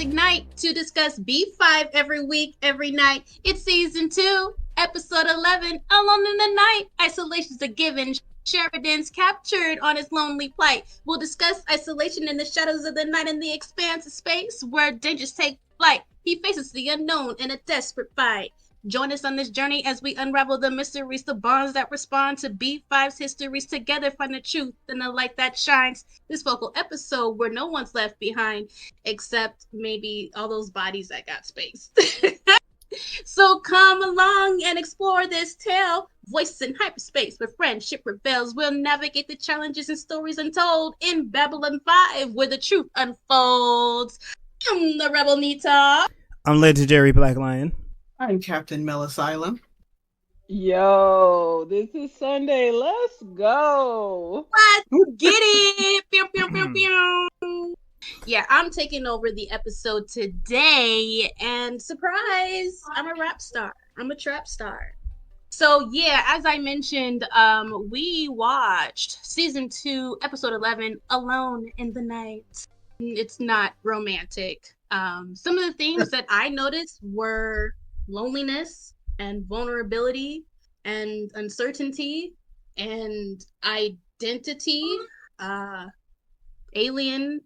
Ignite to discuss B5 every week, every night. It's season 2, episode 11, Alone in the Night. Isolation's a given. Sheridan's captured on his lonely plight. We'll discuss isolation in the shadows of the night in the expanse of space where dangers take flight. He faces the unknown in a desperate fight. Join us on this journey as we unravel the mysteries, the bonds that respond to B5's histories. Together find the truth and the light that shines. This vocal episode where no one's left behind, except maybe all those bodies that got spaced. So come along and explore this tale. Voices in hyperspace where friendship rebels. We'll navigate the challenges and stories untold in Babylon 5 where the truth unfolds. I'm the Rebel Nita. I'm Legendary Black Lion. I'm Captain Melisylum. Yo, this is Sunday. Let's go. Let's get it. Pew, pew, pew, pew. Yeah, I'm taking over the episode today, and surprise, I'm a rap star. I'm a trap star. So yeah, as I mentioned, we watched season 2, episode 11, Alone in the Night. It's not romantic. Some of the themes that I noticed were loneliness and vulnerability and uncertainty and identity, alien,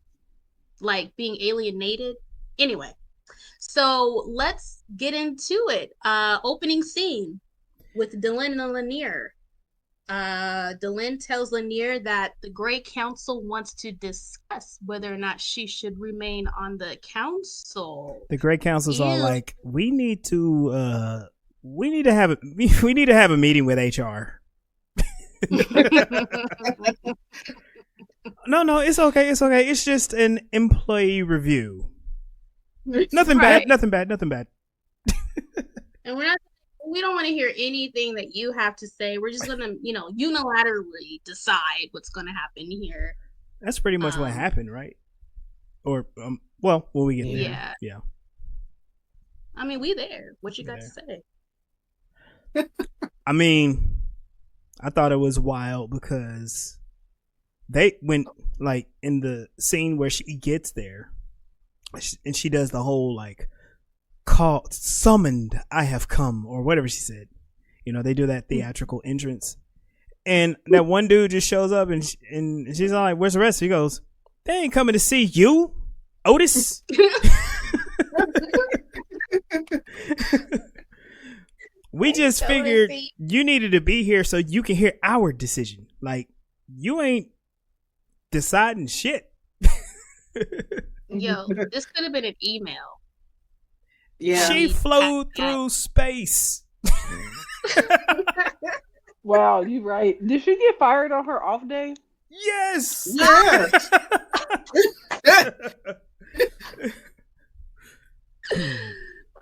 like being alienated. Anyway, so let's get into it. Opening scene with Delenn and Lennier. Delenn tells Lennier that the Grey Council wants to discuss whether or not she should remain on the council. The Grey Council's all like, we need to have a meeting with HR. No, it's okay. It's just an employee review. Nothing bad. And we don't want to hear anything that you have to say. We're just gonna, unilaterally decide what's gonna happen here. That's pretty much what happened, right? Or well, when we get there. Yeah. I mean, we there. What you got to say? I mean, I thought it was wild because they went like in the scene where she gets there and she does the whole like called, summoned, I have come, or whatever she said. They do that theatrical entrance, and that one dude just shows up and she's all like, "Where's the rest?" He goes, "They ain't coming to see you, Otis." We just figured you needed to be here so you can hear our decision. Like, you ain't deciding shit. Yo, this could have been an email. Yeah. She flew through space. Wow, you right. Did she get fired on her off day? Yes. Yes.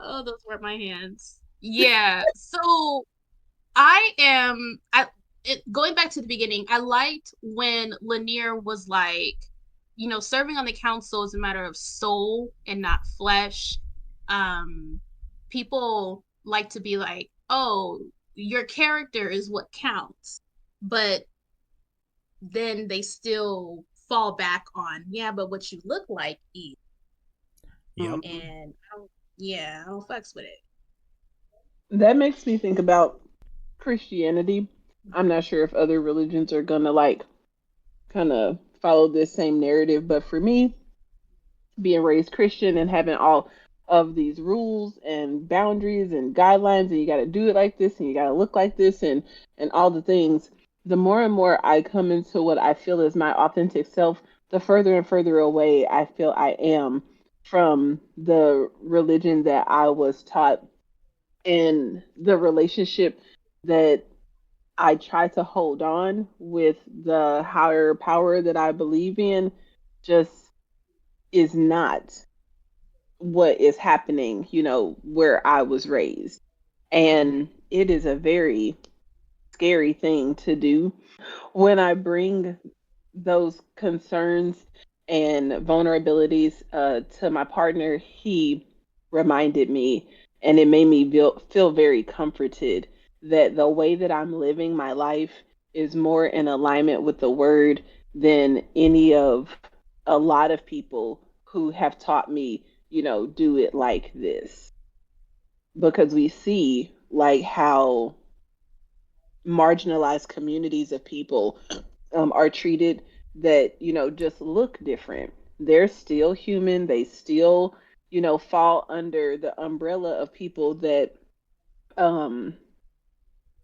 Oh, those were my hands. Yeah. So going back to the beginning, I liked when Lennier was like, serving on the council is a matter of soul and not flesh. People like to be like, oh, your character is what counts, but then they still fall back on, but what you look like is. Yep. And I don't fucks with it. That makes me think about Christianity. I'm not sure if other religions are gonna like kind of follow this same narrative, but for me, being raised Christian and having all of these rules and boundaries and guidelines, and you got to do it like this and you got to look like this and all the things, the more and more I come into what I feel is my authentic self, the further and further away I feel I am from the religion that I was taught, and the relationship that I try to hold on with the higher power that I believe in just is not what is happening, where I was raised. And it is a very scary thing to do. When I bring those concerns and vulnerabilities to my partner, he reminded me, and it made me feel very comforted that the way that I'm living my life is more in alignment with the word than a lot of people who have taught me do it like this, because we see like how marginalized communities of people are treated that just look different. They're still human. They still fall under the umbrella of people um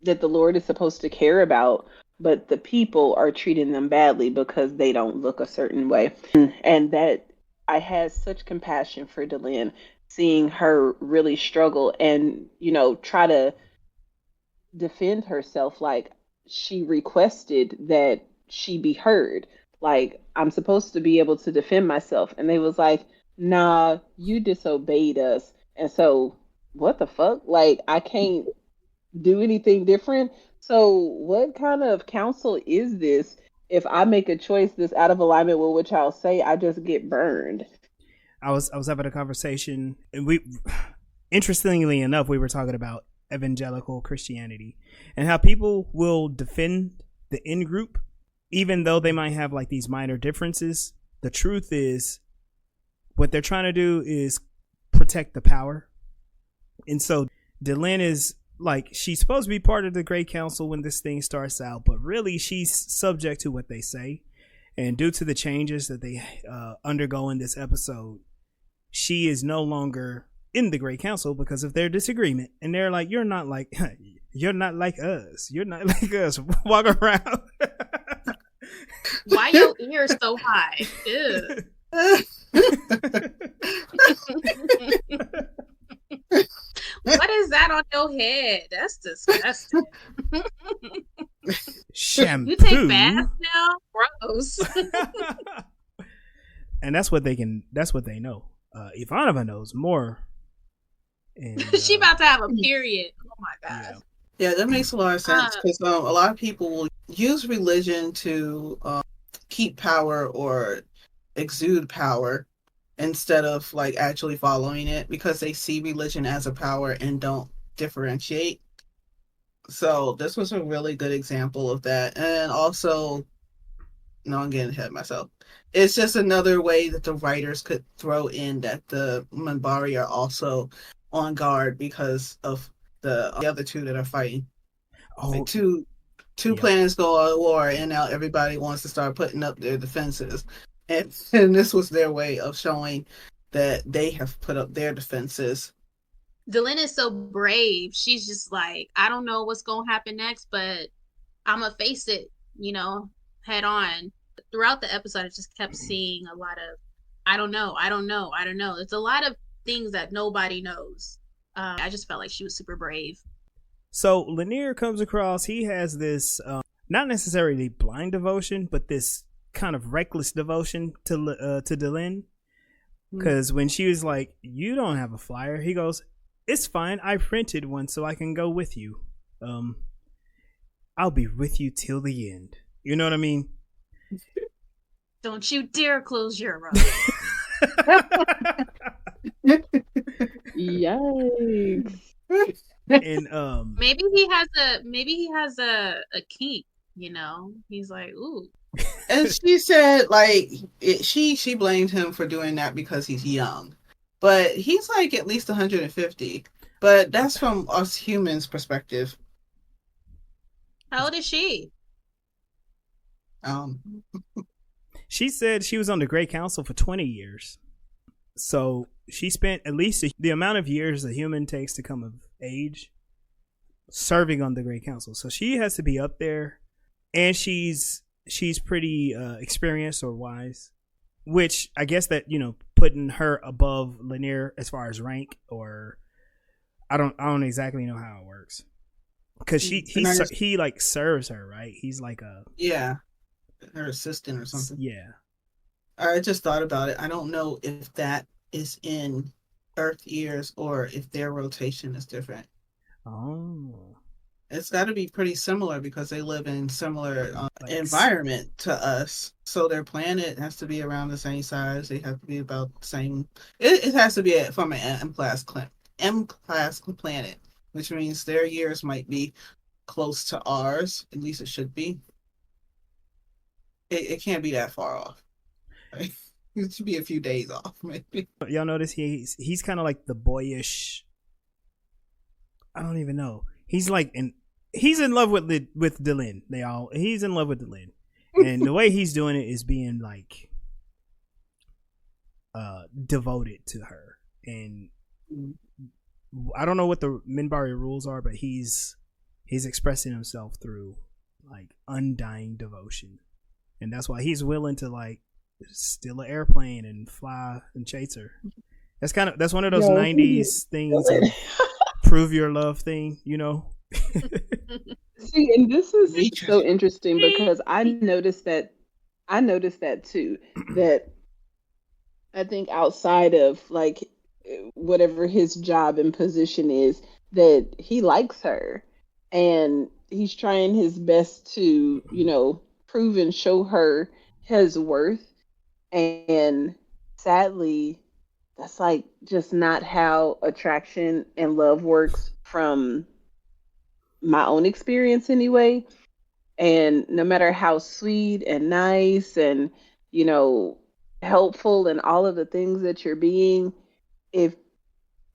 that the Lord is supposed to care about, but the people are treating them badly because they don't look a certain way. And that I had such compassion for Delenn, seeing her really struggle and try to defend herself. Like, she requested that she be heard. Like, I'm supposed to be able to defend myself, and they was like, nah, you disobeyed us, and so what the fuck, like, I can't do anything different. So what kind of counsel is this? If I make a choice that's out of alignment with what y'all say, I just get burned. I was having a conversation, and interestingly enough, we were talking about evangelical Christianity and how people will defend the in group even though they might have like these minor differences. The truth is, what they're trying to do is protect the power. And so Delenn is like, she's supposed to be part of the Great Council when this thing starts out, but really she's subject to what they say. And due to the changes that they undergo in this episode, she is no longer in the Great Council because of their disagreement. And they're like, you're not like us. You're not like us. Walk around. Why your ears so high? Ew. What is that on your head? That's disgusting. Shampoo. You take baths now? Gross. And that's what they know. Ivanova knows more. And, she about to have a period. Oh my god. Yeah, that makes a lot of sense, because a lot of people will use religion to keep power or exude power instead of like actually following it, because they see religion as a power and don't differentiate. So this was a really good example of that. And also, no, I'm getting ahead of myself. It's just another way that the writers could throw in that the Minbari are also on guard because of the other two that are fighting. Oh, like two planets go to war, and now everybody wants to start putting up their defenses. And this was their way of showing that they have put up their defenses. Delenn is so brave. She's just like, I don't know what's going to happen next, but I'm going to face it, head on. Throughout the episode, I just kept seeing a lot of, I don't know. It's a lot of things that nobody knows. I just felt like she was super brave. So Lennier comes across, he has this, not necessarily blind devotion, but this kind of reckless devotion to Delenn. Because when she was like, you don't have a flyer, he goes, it's fine, I printed one so I can go with you. I'll be with you till the end. You know what I mean? Don't you dare close your eyes. Yikes. And maybe he has a kink, He's like, ooh. And she said, like, she blamed him for doing that because he's young, but he's like at least 150. But that's from us humans' perspective. How old is she? She said she was on the Great Council for 20 years. So she spent at least the amount of years a human takes to come of age serving on the Great Council. So she has to be up there, and she's pretty experienced or wise, which I guess that, putting her above Lennier as far as rank, or I don't exactly know how it works, because he like serves her, right? He's like her assistant or something. Yeah. I just thought about it. I don't know if that is in Earth years or if their rotation is different. Oh. It's got to be pretty similar because they live in similar environment to us. So their planet has to be around the same size. They have to be about the same. It has to be from an M-class planet, which means their years might be close to ours. At least it should be. It can't be that far off. Right? It should be a few days off, maybe. Y'all notice he's kind of like the boyish. I don't even know. He's in love with Delenn. He's in love with Delenn, and the way he's doing it is being like devoted to her. And I don't know what the Minbari rules are, but he's expressing himself through like undying devotion, and that's why he's willing to like steal an airplane and fly and chase her. That's one of those 90s things of prove your love thing, you know. See, and this is so interesting because I noticed that too, that I think outside of like whatever his job and position is, that he likes her and he's trying his best to, prove and show her his worth. And sadly, that's like just not how attraction and love works from my own experience anyway. And no matter how sweet and nice and, helpful and all of the things that you're being, if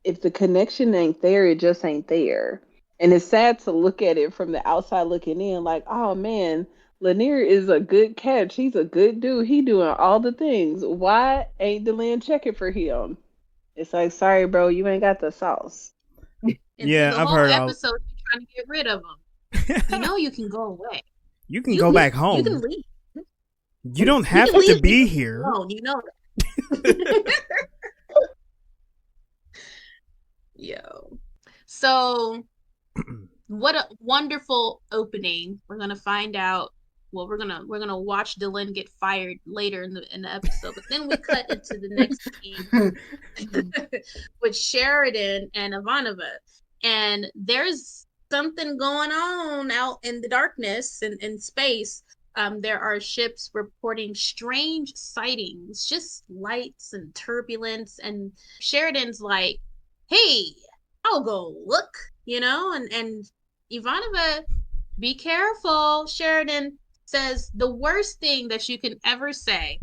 the connection ain't there, it just ain't there. And it's sad to look at it from the outside looking in like, oh man, Lennier is a good catch. He's a good dude. He doing all the things. Why ain't Delenn checking for him? It's like, sorry, bro, you ain't got the sauce. Yeah, I've heard all episode you're trying to get rid of him. You can go away. You can go back home. You can leave. You don't have to be here. Alone, you know that. Yo. So what a wonderful opening. We're gonna find out. Well, we're gonna watch Delenn get fired later in the episode, but then we cut into the next scene with Sheridan and Ivanova, and there's something going on out in the darkness and in space. There are ships reporting strange sightings, just lights and turbulence, and Sheridan's like, "Hey, I'll go look," and Ivanova, be careful. Sheridan says the worst thing that you can ever say.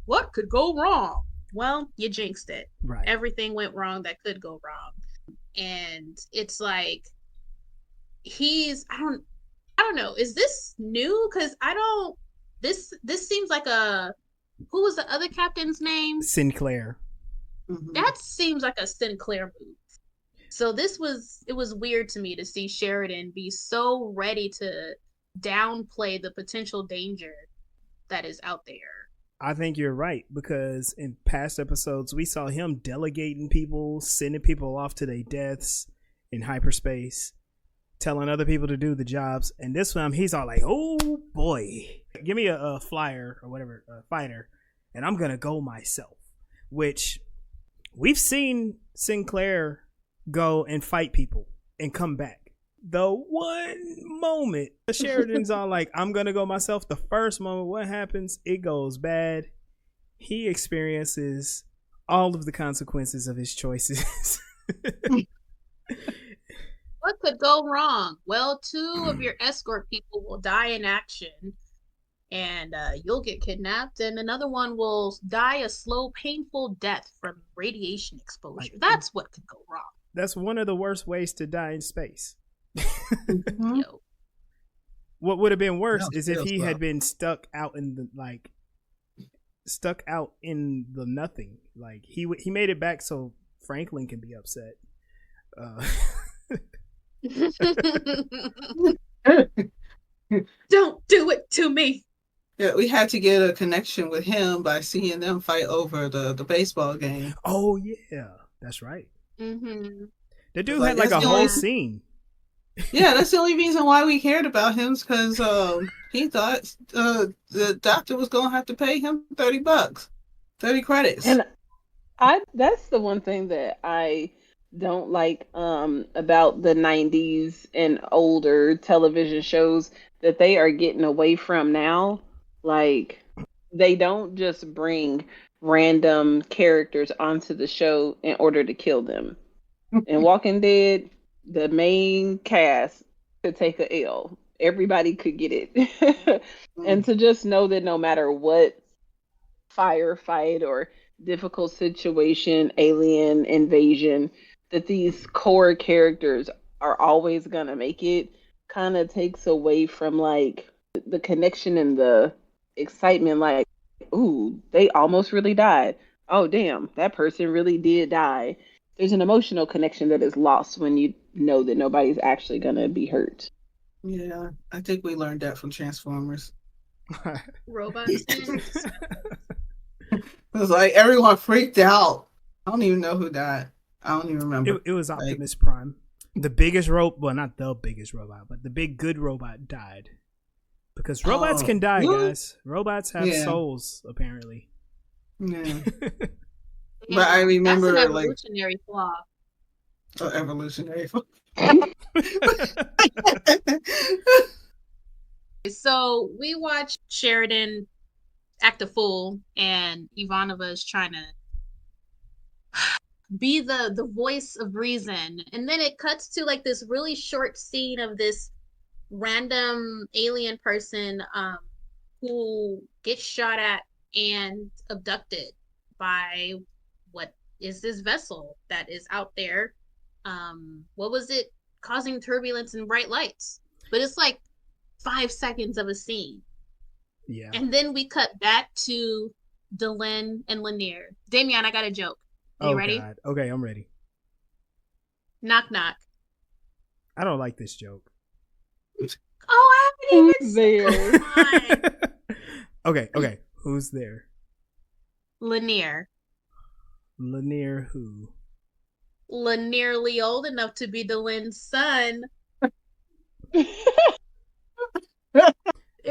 What could go wrong? Well, you jinxed it. Right. Everything went wrong that could go wrong. And it's like I don't know. Is this new? Because this seems like who was the other captain's name? Sinclair. Mm-hmm. That seems like a Sinclair move. So it was weird to me to see Sheridan be so ready to downplay the potential danger that is out there. I think you're right, because in past episodes we saw him delegating people, sending people off to their deaths in hyperspace, telling other people to do the jobs, and this time he's all like, oh boy, give me a flyer or whatever, a fighter, and I'm gonna go myself. Which we've seen Sinclair go and fight people and come back. The one moment Sheridan's all like, I'm gonna go myself, the first moment, what happens? It goes bad. He experiences all of the consequences of his choices. What could go wrong? Well, 2 of your escort people will die in action, and you'll get kidnapped, and another one will die a slow, painful death from radiation exposure. That's what could go wrong. That's one of the worst ways to die in space. Mm-hmm. What would have been worse is if he had been stuck out in the nothing. Like he made it back so Franklin can be upset. Don't do it to me. Yeah, we had to get a connection with him by seeing them fight over the baseball game. Oh yeah, that's right. Mm-hmm. The dude had like a whole scene. Yeah, that's the only reason why we cared about him, is because he thought the doctor was gonna have to pay him $30, 30 credits. And that's the one thing that I don't like about the 90s and older television shows that they are getting away from now. Like, they don't just bring random characters onto the show in order to kill them. In Walking Dead, the main cast could take a L. Everybody could get it. And to just know that no matter what firefight or difficult situation, alien invasion, that these core characters are always gonna make it, kind of takes away from like the connection and the excitement. Like, ooh, they almost really died. Oh, damn, that person really did die. There's an emotional connection that is lost when you know that nobody's actually gonna be hurt. Yeah, I think we learned that from Transformers. Robots. It was like everyone freaked out. I don't even know who died. I don't even remember. It was Optimus Prime. The biggest robot, well, not the biggest robot, but the big good robot died. Because robots can die, really? guys. Robots have souls, apparently. Yeah. But I remember that's an evolutionary flaw. Oh, evolutionary flaw. So we watched Sheridan act a fool, and Ivanova is trying to be the voice of reason, and then it cuts to like this really short scene of this random alien person who gets shot at and abducted by what is this vessel that is out there. What was it? Causing turbulence and bright lights. But it's like 5 seconds of a scene. Yeah. And then we cut back to Delenn and Lennier. Damian, I got a joke. Are you ready? God. Okay, I'm ready. Knock, knock. I don't like this joke. Oh, I haven't even there. Okay. Who's there? Lennier. Lennier who? Nearly old enough to be Delenn's son.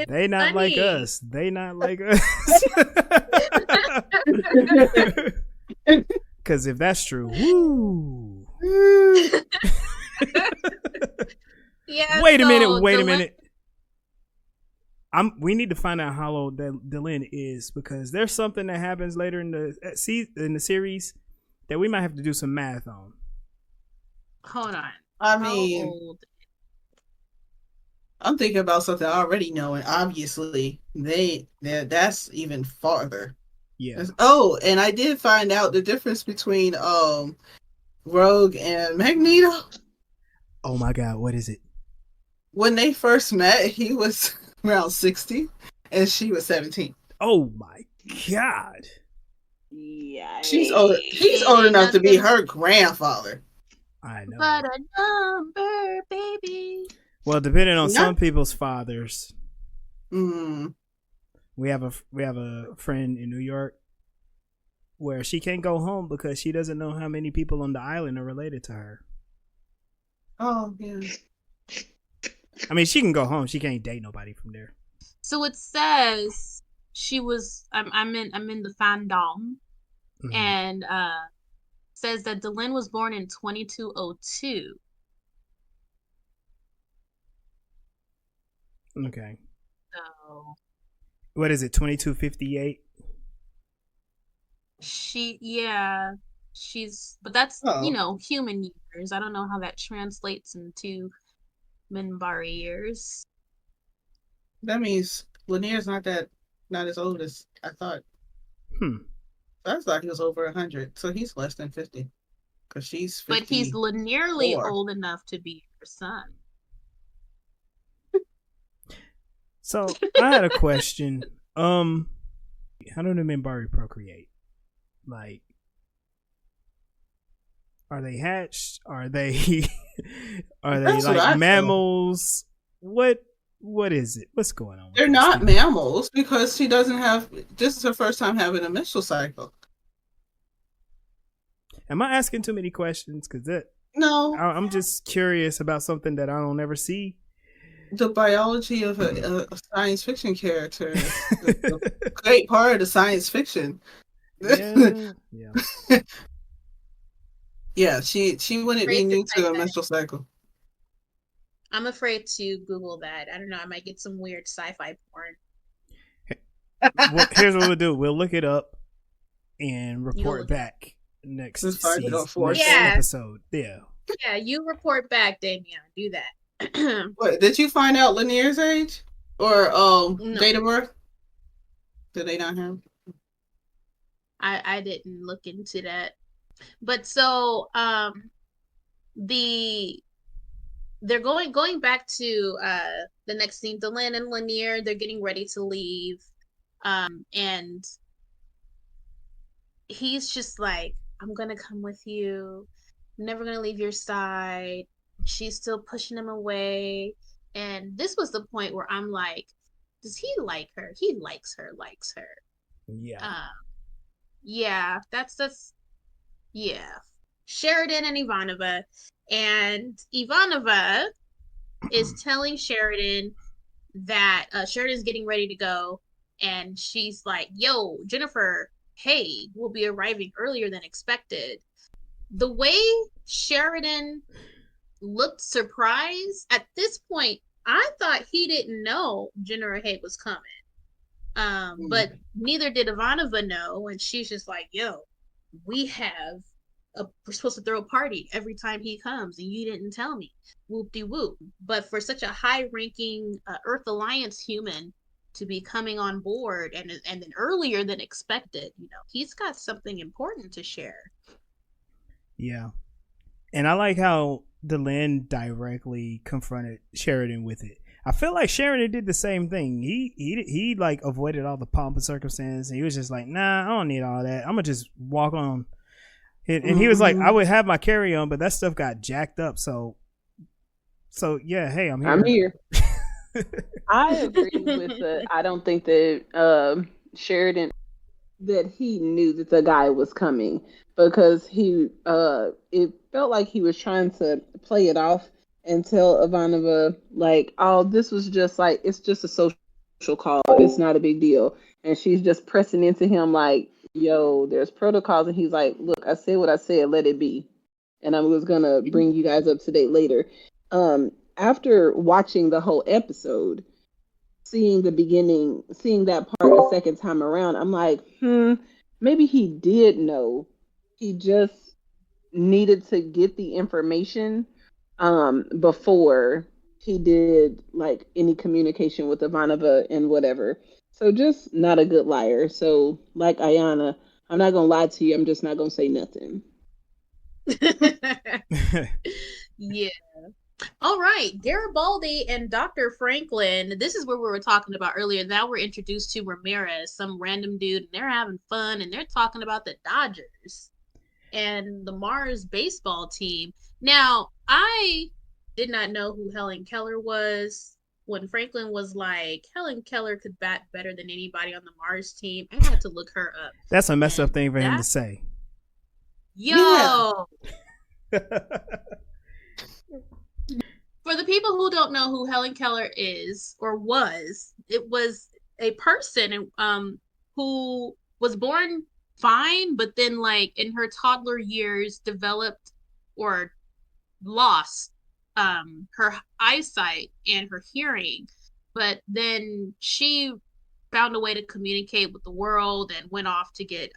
They not funny. like us. They not like us. Because if that's true, woo. Yeah. Wait a minute. We need to find out how old Delenn is, because there's something that happens later in the series that we might have to do some math on. Hold on. I mean, I'm thinking about something I already know, and obviously that's even farther. Yeah. Oh, and I did find out the difference between Rogue and Magneto. Oh my God, what is it? When they first met, he was around 60 and she was 17. Oh my God. Yeah. He's old enough to be her grandfather. I know. But a number, baby. Well, depending on some people's fathers. Mm. We have a friend in New York where she can't go home because she doesn't know how many people on the island are related to her. Oh, yeah. I mean, she can go home. She can't date nobody from there. So it says she was. I'm in the fandom, and says that Delenn was born in 2202. Okay. So what is it? 2258. But that's human years. I don't know how that translates into Minbari years. That means Lennier's not as old as I thought. I thought he was over 100, so he's less than 50. Because she's 50. But he's nearly old enough to be her son. So I had a question. How do the Minbari procreate? Like, are they hatched? Are they like mammals? What is it? What's going on? They're not mammals because she doesn't have. This is her first time having a menstrual cycle. Am I asking too many questions? No, I'm just curious about something that I don't ever see. The biology of a science fiction character is a great part of the science fiction. Yeah. Yeah, she wouldn't be new to a menstrual cycle. I'm afraid to Google that. I don't know. I might get some weird sci-fi porn. Well, here's what we'll do. We'll look it up and report back next episode. Yeah. Yeah, you report back, Damian. Do that. What, did you find out Lennier's age or date of birth? Did they not have? I didn't look into that. But so they're going back to the next scene. Delenn and Lennier, they're getting ready to leave. And he's just like, I'm gonna come with you. I'm never gonna leave your side. She's still pushing him away. And this was the point where I'm like, does he like her? He likes her. Yeah. Yeah, that's yeah. Sheridan and Ivanova. And Ivanova is telling Sheridan that Sheridan's getting ready to go. And she's like, yo, Jennifer, hey, we'll be arriving earlier than expected. The way Sheridan looked surprised, at this point, I thought he didn't know Jennifer Hay was coming. But neither did Ivanova know. And she's just like, yo, we're supposed to throw a party every time he comes, and you didn't tell me. Whoop-de-whoop. But for such a high-ranking Earth Alliance human to be coming on board and then earlier than expected, he's got something important to share. Yeah. And I like how Delenn directly confronted Sheridan with it. I feel like Sheridan did the same thing. He like avoided all the pomp and circumstance, and he was just like, nah, I don't need all that. I'm gonna just walk on. And he was like, I would have my carry on, but that stuff got jacked up. So yeah, hey, I'm here. I'm here. I agree with I don't think that Sheridan, that he knew that the guy was coming, because it felt like he was trying to play it off and tell Ivanova like, oh, this was just like, it's just a social call. It's not a big deal. And she's just pressing into him like, yo, there's protocols. And he's like, look, I said what I said, let it be. And I was going to bring you guys up to date later. After watching the whole episode, seeing that part a second time around, I'm like, maybe he did know. He just needed to get the information before he did like any communication with Ivanova and whatever. So just not a good liar. So like Ayana, I'm not going to lie to you. I'm just not going to say nothing. Yeah. All right, Garibaldi and Dr. Franklin. This is where we were talking about earlier. Now we're introduced to Ramirez, some random dude, and they're having fun, and they're talking about the Dodgers and the Mars baseball team. Now, I did not know who Helen Keller was. When Franklin was like, Helen Keller could bat better than anybody on the Mars team, I had to look her up. That's a messed up thing for him to say. Yo! Yeah. For the people who don't know who Helen Keller is or was, it was a person who was born fine, but then like in her toddler years developed or lost her eyesight and her hearing. But then she found a way to communicate with the world and went off to get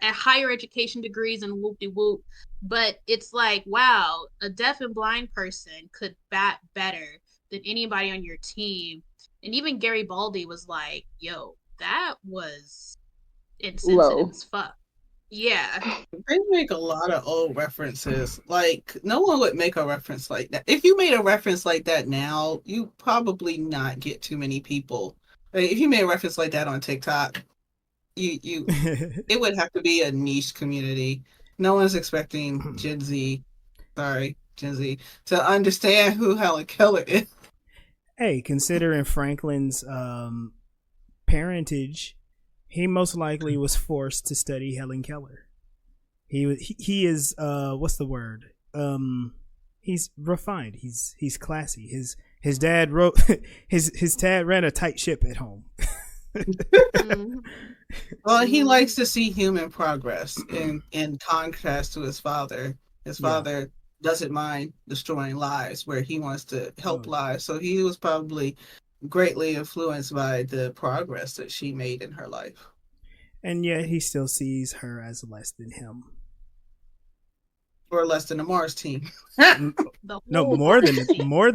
higher education degrees and whoop-de-whoop. But it's like, wow, a deaf and blind person could bat better than anybody on your team. And even Garibaldi was like, yo, that was insensitive as fuck. Yeah. They make a lot of old references. Like, no one would make a reference like that. If you made a reference like that now, you probably not get too many people. Like, if you made a reference like that on TikTok, it would have to be a niche community. No one's expecting Gen Z to understand who Helen Keller is. Hey, considering Franklin's parentage, he most likely was forced to study Helen Keller. He is what's the word? He's refined. He's classy. His dad wrote his dad ran a tight ship at home. Well, he likes to see human progress in contrast to his father. His father doesn't mind destroying lives where he wants to help lives. So he was probably greatly influenced by the progress that she made in her life. And yet he still sees her as less than him. Or less than a Mars team. No, more than a Mars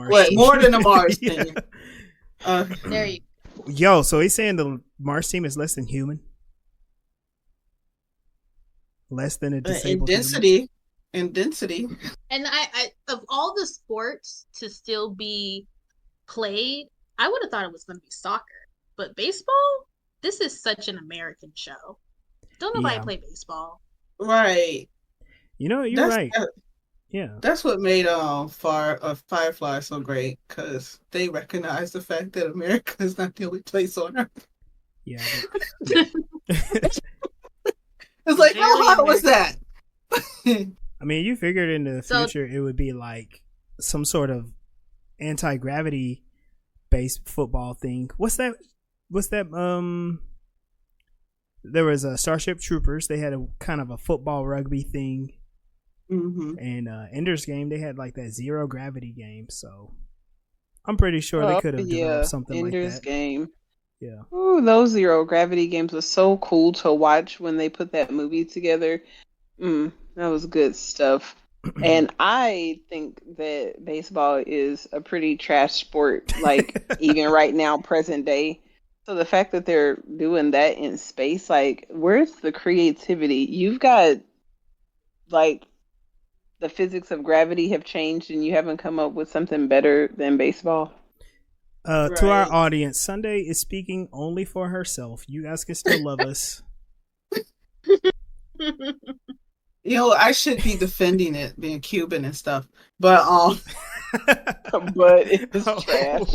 what, team. more than a Mars team. There you go. Yo, so he's saying the Mars team is less than human? Less than a disabled in density. And I of all the sports to still be played, I would have thought it was going to be soccer. But baseball, this is such an American show. Don't nobody play baseball. Right. You know, you're right. Yeah. That's what made Firefly so great, because they recognize the fact that America is not the only place on Earth. Yeah. It's like, how hard was that? I mean, you figured in the future it would be like some sort of anti-gravity based football thing. What's that? There was a Starship Troopers. They had a kind of a football rugby thing. Mm-hmm. And Ender's Game, they had like that zero gravity game. So I'm pretty sure they could have developed something like that. Ender's Game. Yeah. Ooh, those zero gravity games were so cool to watch when they put that movie together. That was good stuff. And I think that baseball is a pretty trash sport, like even right now, present day. So the fact that they're doing that in space, like, where's the creativity? You've got, like, the physics of gravity have changed and you haven't come up with something better than baseball. To our audience, Sunday is speaking only for herself. You guys can still love us. You know, I should be defending it, being Cuban and stuff, but but it's trash.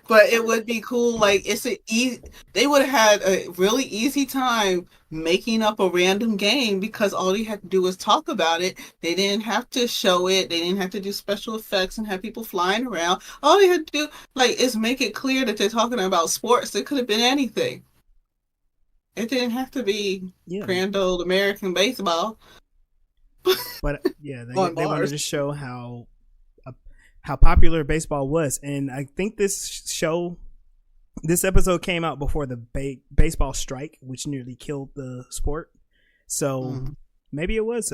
But it would be cool. Like, they would have had a really easy time making up a random game, because all they had to do was talk about it. They didn't have to show it. They didn't have to do special effects and have people flying around. All they had to do, like, is make it clear that they're talking about sports. It could have been anything. It didn't have to be grand old American baseball. But yeah, they wanted to show how popular baseball was, and I think this episode came out before the baseball strike, which nearly killed the sport. So maybe it was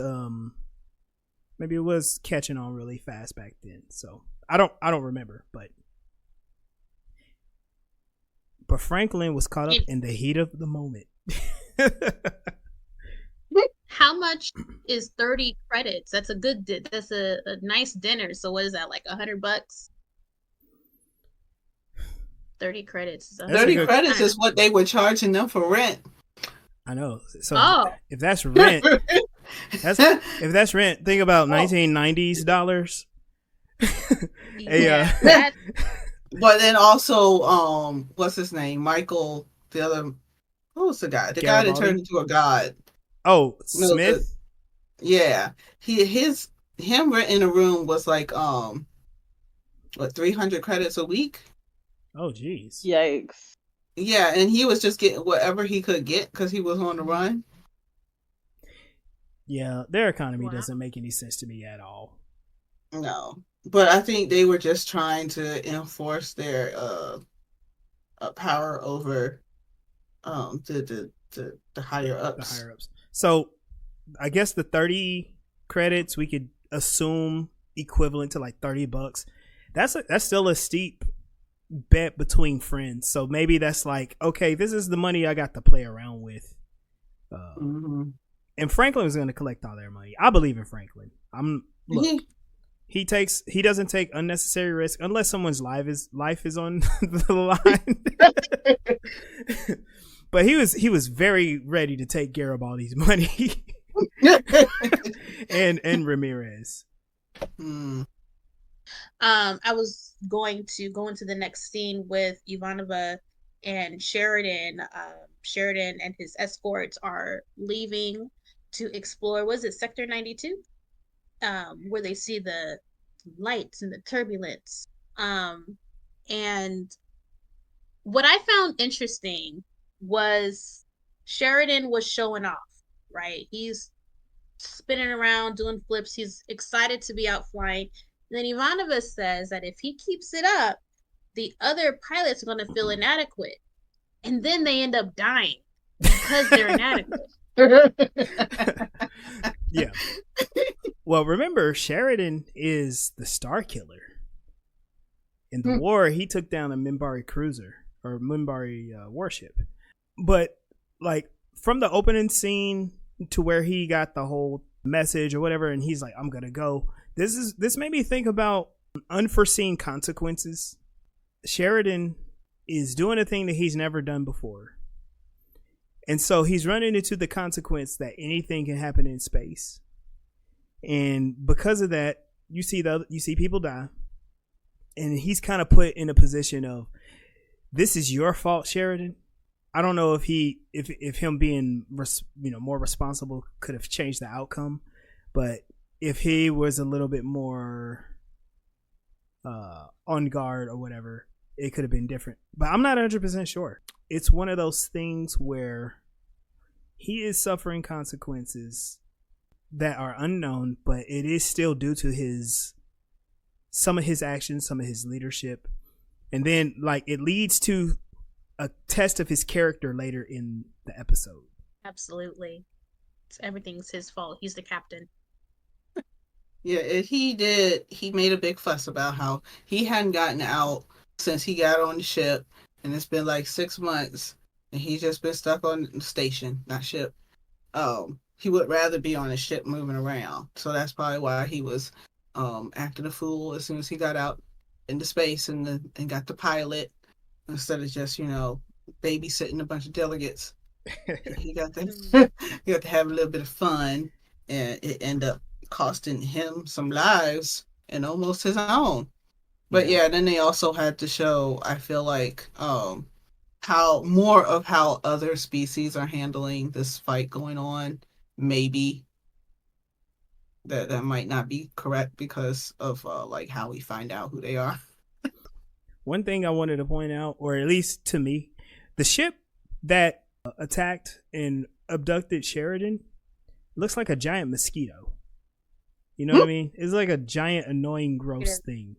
catching on really fast back then. So I don't remember, but Franklin was caught up in the heat of the moment. How much is 30 credits? That's a nice dinner. So what is that, like $100? 30 credits. 30 credits is what they were charging them for rent. I know. So if that's rent, if that's rent, think about 1990s dollars. But then also, what's his name? Michael, who was the guy? The guy that turned into a god. Oh, Smith? Yeah. Him renting a room was like, 300 credits a week? Oh, jeez. Yikes. Yeah, and he was just getting whatever he could get because he was on the run. Yeah, their economy doesn't make any sense to me at all. No. But I think they were just trying to enforce their power over the higher ups. The higher ups. So I guess the 30 credits we could assume equivalent to like $30. That's still a steep bet between friends. So maybe that's like, okay, this is the money I got to play around with. And Franklin was going to collect all their money. I believe in Franklin. He doesn't take unnecessary risk unless someone's life is on the line. But he was very ready to take Garibaldi's money. and Ramirez. I was going to go into the next scene with Ivanova and Sheridan. Sheridan and his escorts are leaving to explore, was it Sector 92? Where they see the lights and the turbulence. And what I found interesting was Sheridan was showing off, right? He's spinning around, doing flips. He's excited to be out flying. And then Ivanova says that if he keeps it up, the other pilots are going to feel inadequate. And then they end up dying because they're inadequate. Yeah. Well, remember, Sheridan is the Star Killer. In the war, he took down a Minbari cruiser or Minbari warship. But like from the opening scene to where he got the whole message or whatever, and he's like, "I'm gonna go." This made me think about unforeseen consequences. Sheridan is doing a thing that he's never done before, and so he's running into the consequence that anything can happen in space. And because of that, you see people die, and he's kind of put in a position of, this is your fault, Sheridan. I don't know if him being more responsible could have changed the outcome, but if he was a little bit more on guard or whatever, it could have been different. But I'm not 100% sure. It's one of those things where he is suffering consequences that are unknown, but it is still due to some of his actions, some of his leadership. And then like it leads to a test of his character later in the episode. Absolutely. Everything's his fault. He's the captain. Yeah, he made a big fuss about how he hadn't gotten out since he got on the ship, and it's been like 6 months, and he's just been stuck on the station, not ship. He would rather be on a ship moving around. So that's probably why he was acting a fool as soon as he got out into space and got the pilot, instead of just, babysitting a bunch of delegates. He got to have a little bit of fun, and it ended up costing him some lives and almost his own. But yeah, then they also had to show, I feel like, how other species are handling this fight going on. Maybe that might not be correct because of like how we find out who they are. One thing I wanted to point out, or at least to me, the ship that attacked and abducted Sheridan looks like a giant mosquito. You know what I mean? It's like a giant, annoying, gross thing.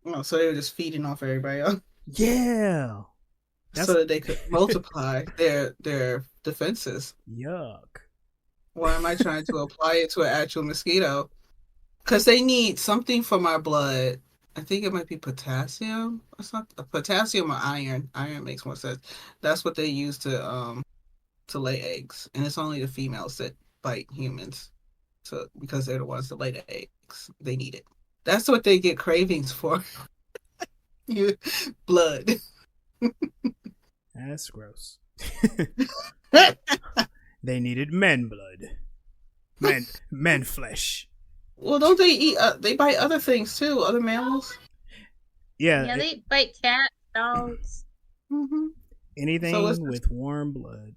Oh, so they were just feeding off everybody else? Yeah. So that they could multiply their defenses. Yuck. Why am I trying to apply it to an actual mosquito? Because they need something from our blood. I think it might be potassium or something. Potassium or iron. Iron makes more sense. That's what they use to lay eggs. And it's only the females that bite humans. So because they're the ones that lay the eggs. They need it. That's what they get cravings for. Blood. That's gross. They needed men blood. Men flesh. Well, don't they eat? They bite other things too, other mammals. Yeah, they bite cats, dogs. Mm-hmm. Anything with warm blood.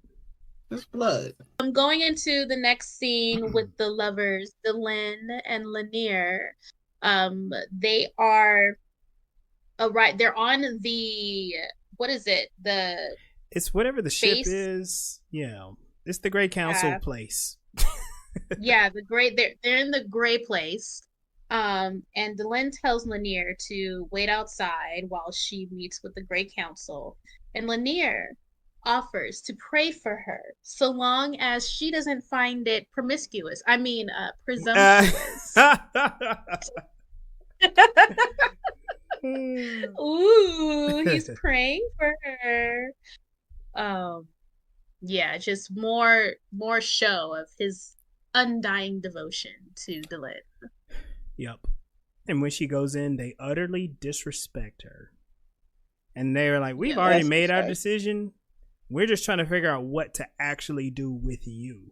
It's blood. I'm going into the next scene with the lovers, Delenn and Lennier. They are right. They're on the, what is it? It's whatever the ship is. Yeah, it's the Grey Council place. Yeah, they're in the gray place. And Delenn tells Lennier to wait outside while she meets with the Grey Council. And Lennier offers to pray for her so long as she doesn't find it promiscuous. I mean, presumptuous. Ooh, he's praying for her. Yeah, just more show of his undying devotion to Delenn. Yep. And when she goes in, they utterly disrespect her. And they're like, we've already made our decision. We're just trying to figure out what to actually do with you.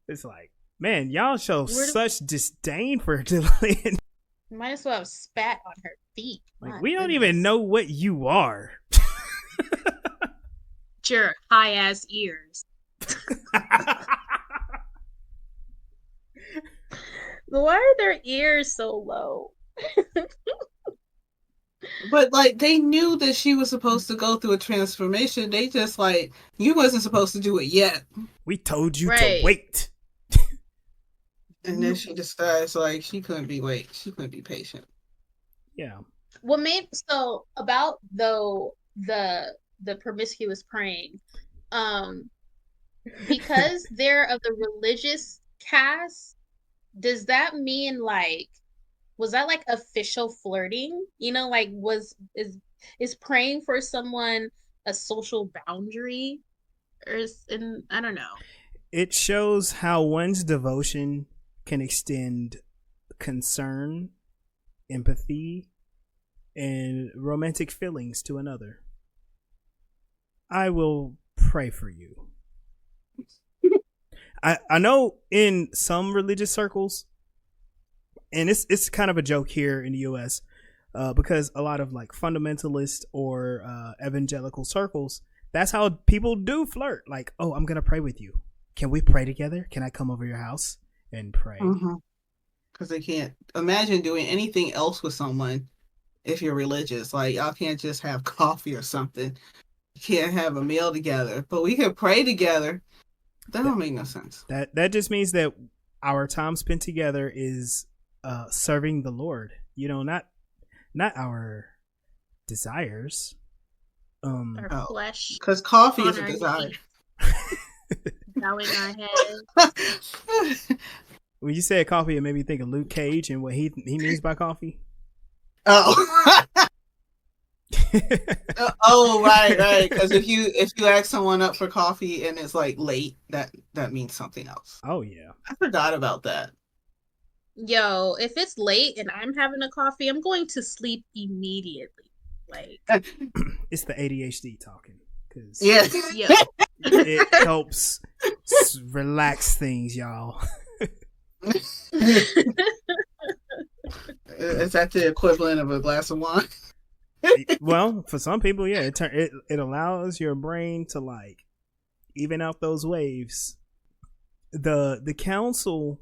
It's like, man, y'all show such disdain for Delenn. Might as well have spat on her feet. Like, we don't even know what you are. Your high-ass ears. Why are their ears so low? But like they knew that she was supposed to go through a transformation. They just like, you wasn't supposed to do it yet. We told you to wait. And then she decides like she couldn't be patient. Yeah. What made so about though the promiscuous praying, because they're of the religious caste, does that mean like was that like official flirting? You know, like is praying for someone a social boundary, and I don't know. It shows how one's devotion can extend concern, empathy, and romantic feelings to another. I will pray for you. I know in some religious circles, and it's kind of a joke here in the US, because a lot of like fundamentalist or evangelical circles, that's how people do flirt. Like, oh, I'm gonna pray with you. Can we pray together? Can I come over your house and pray? Because they can't imagine doing anything else with someone if you're religious. Like, y'all can't just have coffee or something. You can't have a meal together, but we can pray together. That don't make no sense. That just means that our time spent together is serving the Lord. You know, not our desires. Our flesh. Because coffee is a desire. Bowing our heads. When you said coffee, it made me think of Luke Cage and what he means by coffee. Oh. Oh, right. Because if you ask someone up for coffee and it's like late, that means something else. Oh yeah, I forgot about that. Yo, if it's late and I'm having a coffee, I'm going to sleep immediately. Like, it's the ADHD talking. Cause yes, it helps relax things, y'all. Is that the equivalent of a glass of wine? Well, for some people, yeah, it allows your brain to like even out those waves. The council,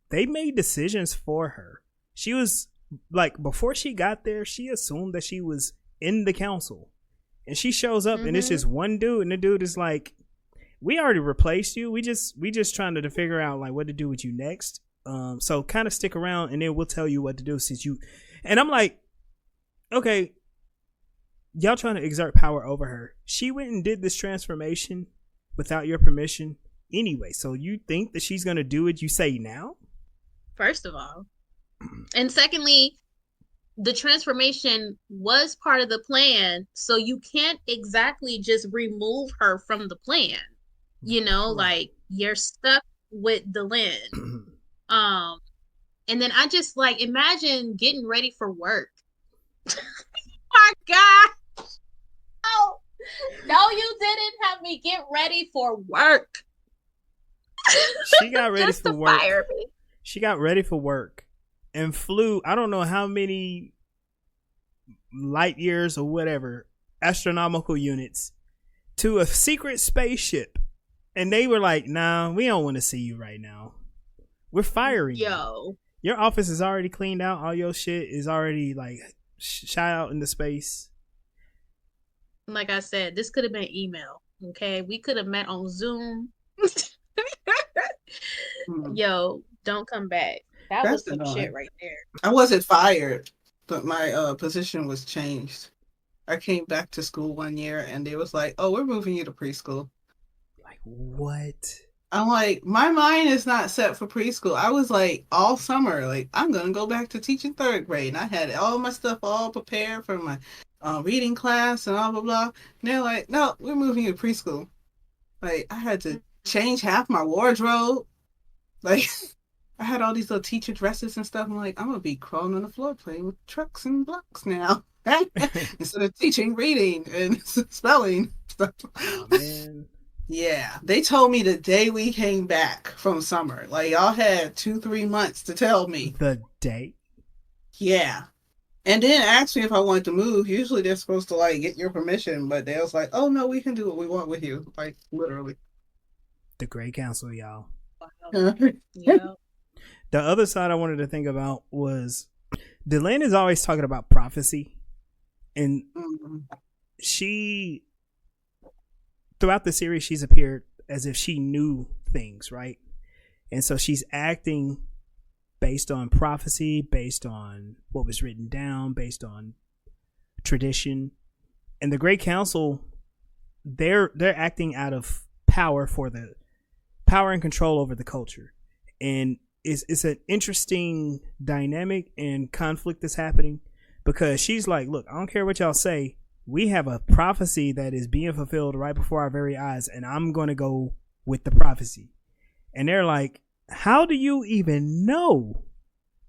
they made decisions for her. She was like, before she got there, she assumed that she was in the council, and she shows up and it's just one dude, and the dude is like, we already replaced you. We just trying to figure out like what to do with you next. So kind of stick around and then we'll tell you what to do since you. And I'm like, okay, y'all trying to exert power over her. She went and did this transformation without your permission anyway. So you think that she's gonna do what you say now? First of all, and secondly, the transformation was part of the plan, so you can't exactly just remove her from the plan. You know, like you're stuck with Delenn. And then I just like imagine getting ready for work. My God. No, you didn't have me get ready for work. She got ready for work. She got ready for work and flew, I don't know how many light years or whatever, astronomical units, to a secret spaceship. And they were like, nah, we don't want to see you right now. We're firing you. Your office is already cleaned out. All your shit is already like shot out into space. Like I said, this could have been email. Okay, we could have met on Zoom. Yo, don't come back. That's was some shit right there. I wasn't fired, but my position was changed. I came back to school one year and they was like, oh, we're moving you to preschool. Like, what? I'm like, my mind is not set for preschool. I was like, all summer, like, I'm going to go back to teaching third grade. And I had all my stuff all prepared for my reading class and blah, blah, blah. And they're like, no, we're moving you to preschool. Like, I had to change half my wardrobe. Like, I had all these little teacher dresses and stuff. I'm like, I'm going to be crawling on the floor playing with trucks and blocks now. Instead of teaching reading and spelling stuff. Oh, man. Yeah, they told me the day we came back from summer. Like, y'all had 2-3 months to tell me. The day? Yeah. And then asked me if I wanted to move. Usually they're supposed to, like, get your permission, but they was like, oh, no, we can do what we want with you. Like, literally. The Great Council, y'all. Yeah. The other side I wanted to think about was Delenn is always talking about prophecy. And she... throughout the series, she's appeared as if she knew things, right? And so she's acting based on prophecy, based on what was written down, based on tradition. And the Great Council, they're acting out of power for the power and control over the culture. And it's an interesting dynamic and conflict that's happening, because she's like, look, I don't care what y'all say. We have a prophecy that is being fulfilled right before our very eyes, and I'm going to go with the prophecy. And they're like, how do you even know?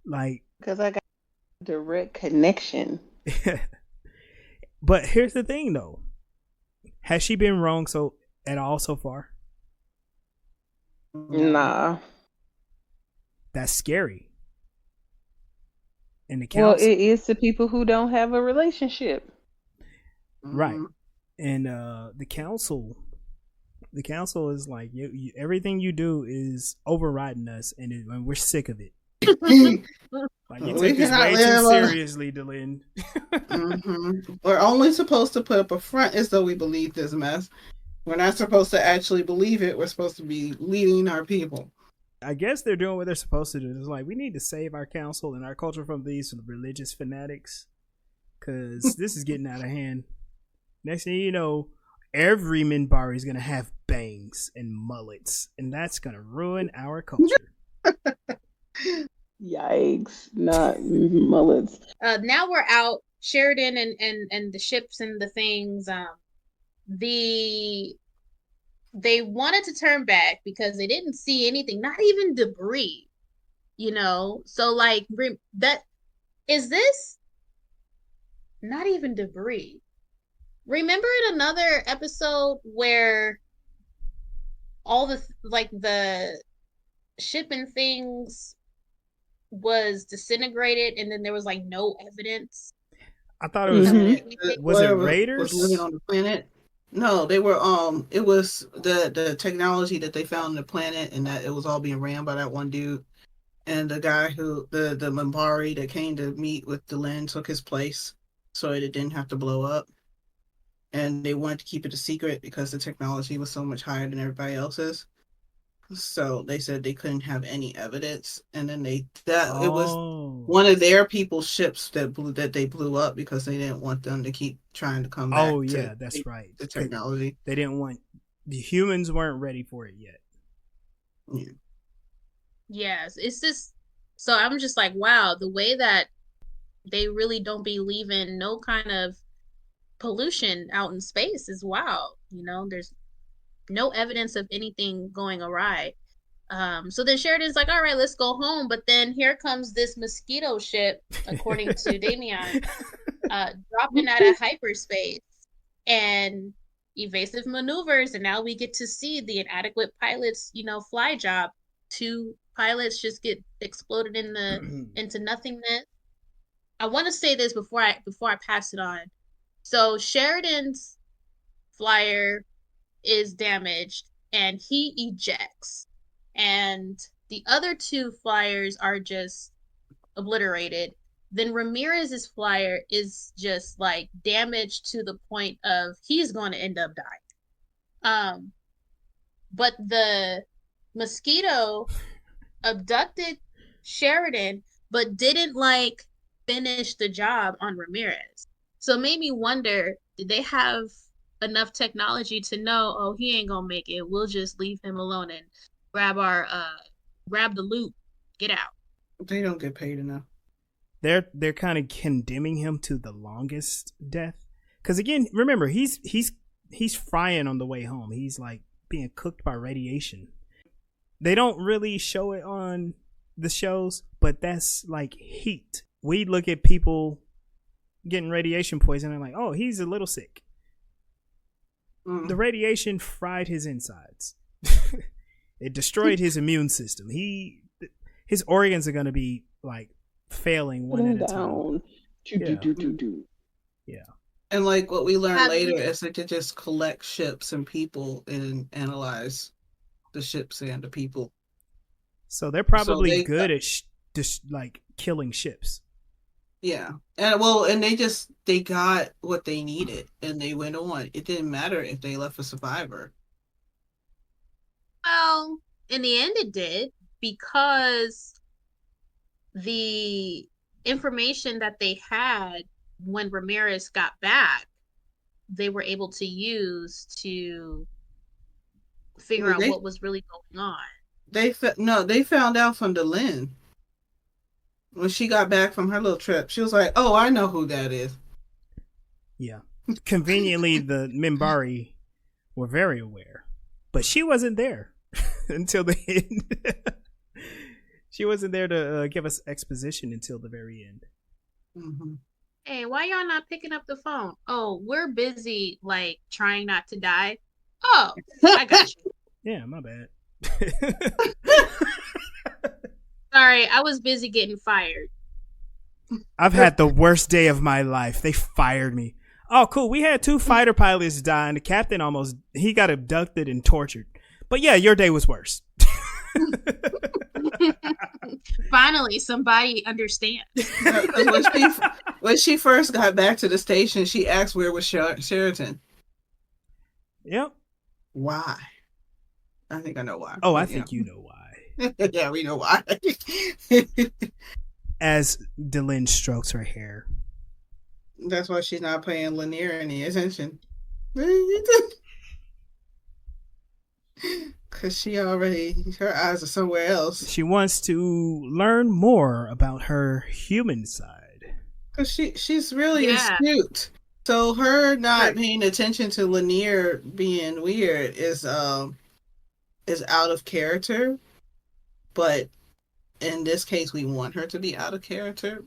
Like, because I got a direct connection. But here's the thing, though. Has she been wrong at all so far? Nah. That's scary. And the council, well, it is to people who don't have a relationship. Right. And the council is like, everything you do is overriding us, and we're sick of it. Like, you take this way too seriously, Delenn. We're only supposed to put up a front as though we believe this mess. We're not supposed to actually believe it. We're supposed to be leading our people. I guess they're doing what they're supposed to do. It's like, we need to save our council and our culture from these religious fanatics, because this is getting out of hand. Next thing you know, every Minbari is going to have bangs and mullets, and that's going to ruin our culture. Yikes, not mullets. Now we're out, Sheridan and the ships and the things. They wanted to turn back because they didn't see anything, not even debris, so like, that is this not even debris. Remember in another episode where all the ship and things was disintegrated, and then there was like no evidence? I thought it was was it raiders? Was living on the planet? No, they were it was the technology that they found on the planet, and that it was all being ran by that one dude. And the guy who the Minbari that came to meet with Delenn took his place so that it didn't have to blow up. And they wanted to keep it a secret because the technology was so much higher than everybody else's. So they said they couldn't have any evidence, and then it was one of their people's ships that they blew up because they didn't want them to keep trying to come back. Oh yeah, that's right. The technology. They didn't want, the humans weren't ready for it yet. Yeah. Yes, it's just, so I'm just like, wow, the way that they really don't be leaving no kind of pollution out in space is wild. There's no evidence of anything going awry. So then Sheridan's like, all right, let's go home. But then here comes this mosquito ship, according to Damien, dropping out of hyperspace and evasive maneuvers. And now we get to see the inadequate pilots, fly job. 2 pilots just get exploded into nothingness. I want to say this before I pass it on. So Sheridan's flyer is damaged and he ejects, and the other 2 flyers are just obliterated. Then Ramirez's flyer is just like damaged to the point of he's going to end up dying. But the mosquito abducted Sheridan but didn't like finish the job on Ramirez. So it made me wonder, did they have enough technology to know, oh, he ain't gonna make it, we'll just leave him alone and grab the loot, get out? They don't get paid enough. They're kind of condemning him to the longest death, because again, remember, he's frying on the way home. He's like being cooked by radiation. They don't really show it on the shows, but that's like heat. We look at people getting radiation poisoning and like, oh, he's a little sick. The radiation fried his insides. It destroyed his immune system. His organs are going to be like failing one at a time. Yeah. And like what we learned later is that they just collect ships and people and analyze the ships and the people. So they're probably good at just like killing ships. Yeah, and they got what they needed, and they went on. It didn't matter if they left a survivor. Well, in the end, it did, because the information that they had when Ramirez got back, they were able to use to figure out what was really going on. They found out from Delenn when she got back from her little trip. She was like, "Oh, I know who that is." Yeah. Conveniently, the Minbari were very aware, but she wasn't there until the end. She wasn't there to give us exposition until the very end. Mm-hmm. Hey, why y'all not picking up the phone? Oh, we're busy, like, trying not to die. Oh, I got you. Yeah, my bad. Sorry, I was busy getting fired. I've had the worst day of my life. They fired me. Oh, cool. We had 2 fighter pilots die, and the captain he got abducted and tortured. But yeah, your day was worse. Finally, somebody understands. When she first got back to the station, she asked where was Sheridan. Yep. Why? I think I know why. Oh, I think you know why. Yeah, we know why. As Delenn strokes her hair. That's why she's not paying Lennier any attention. Because her eyes are somewhere else. She wants to learn more about her human side. Because she's really astute. So her not paying attention to Lennier being weird is out of character. But in this case, we want her to be out of character.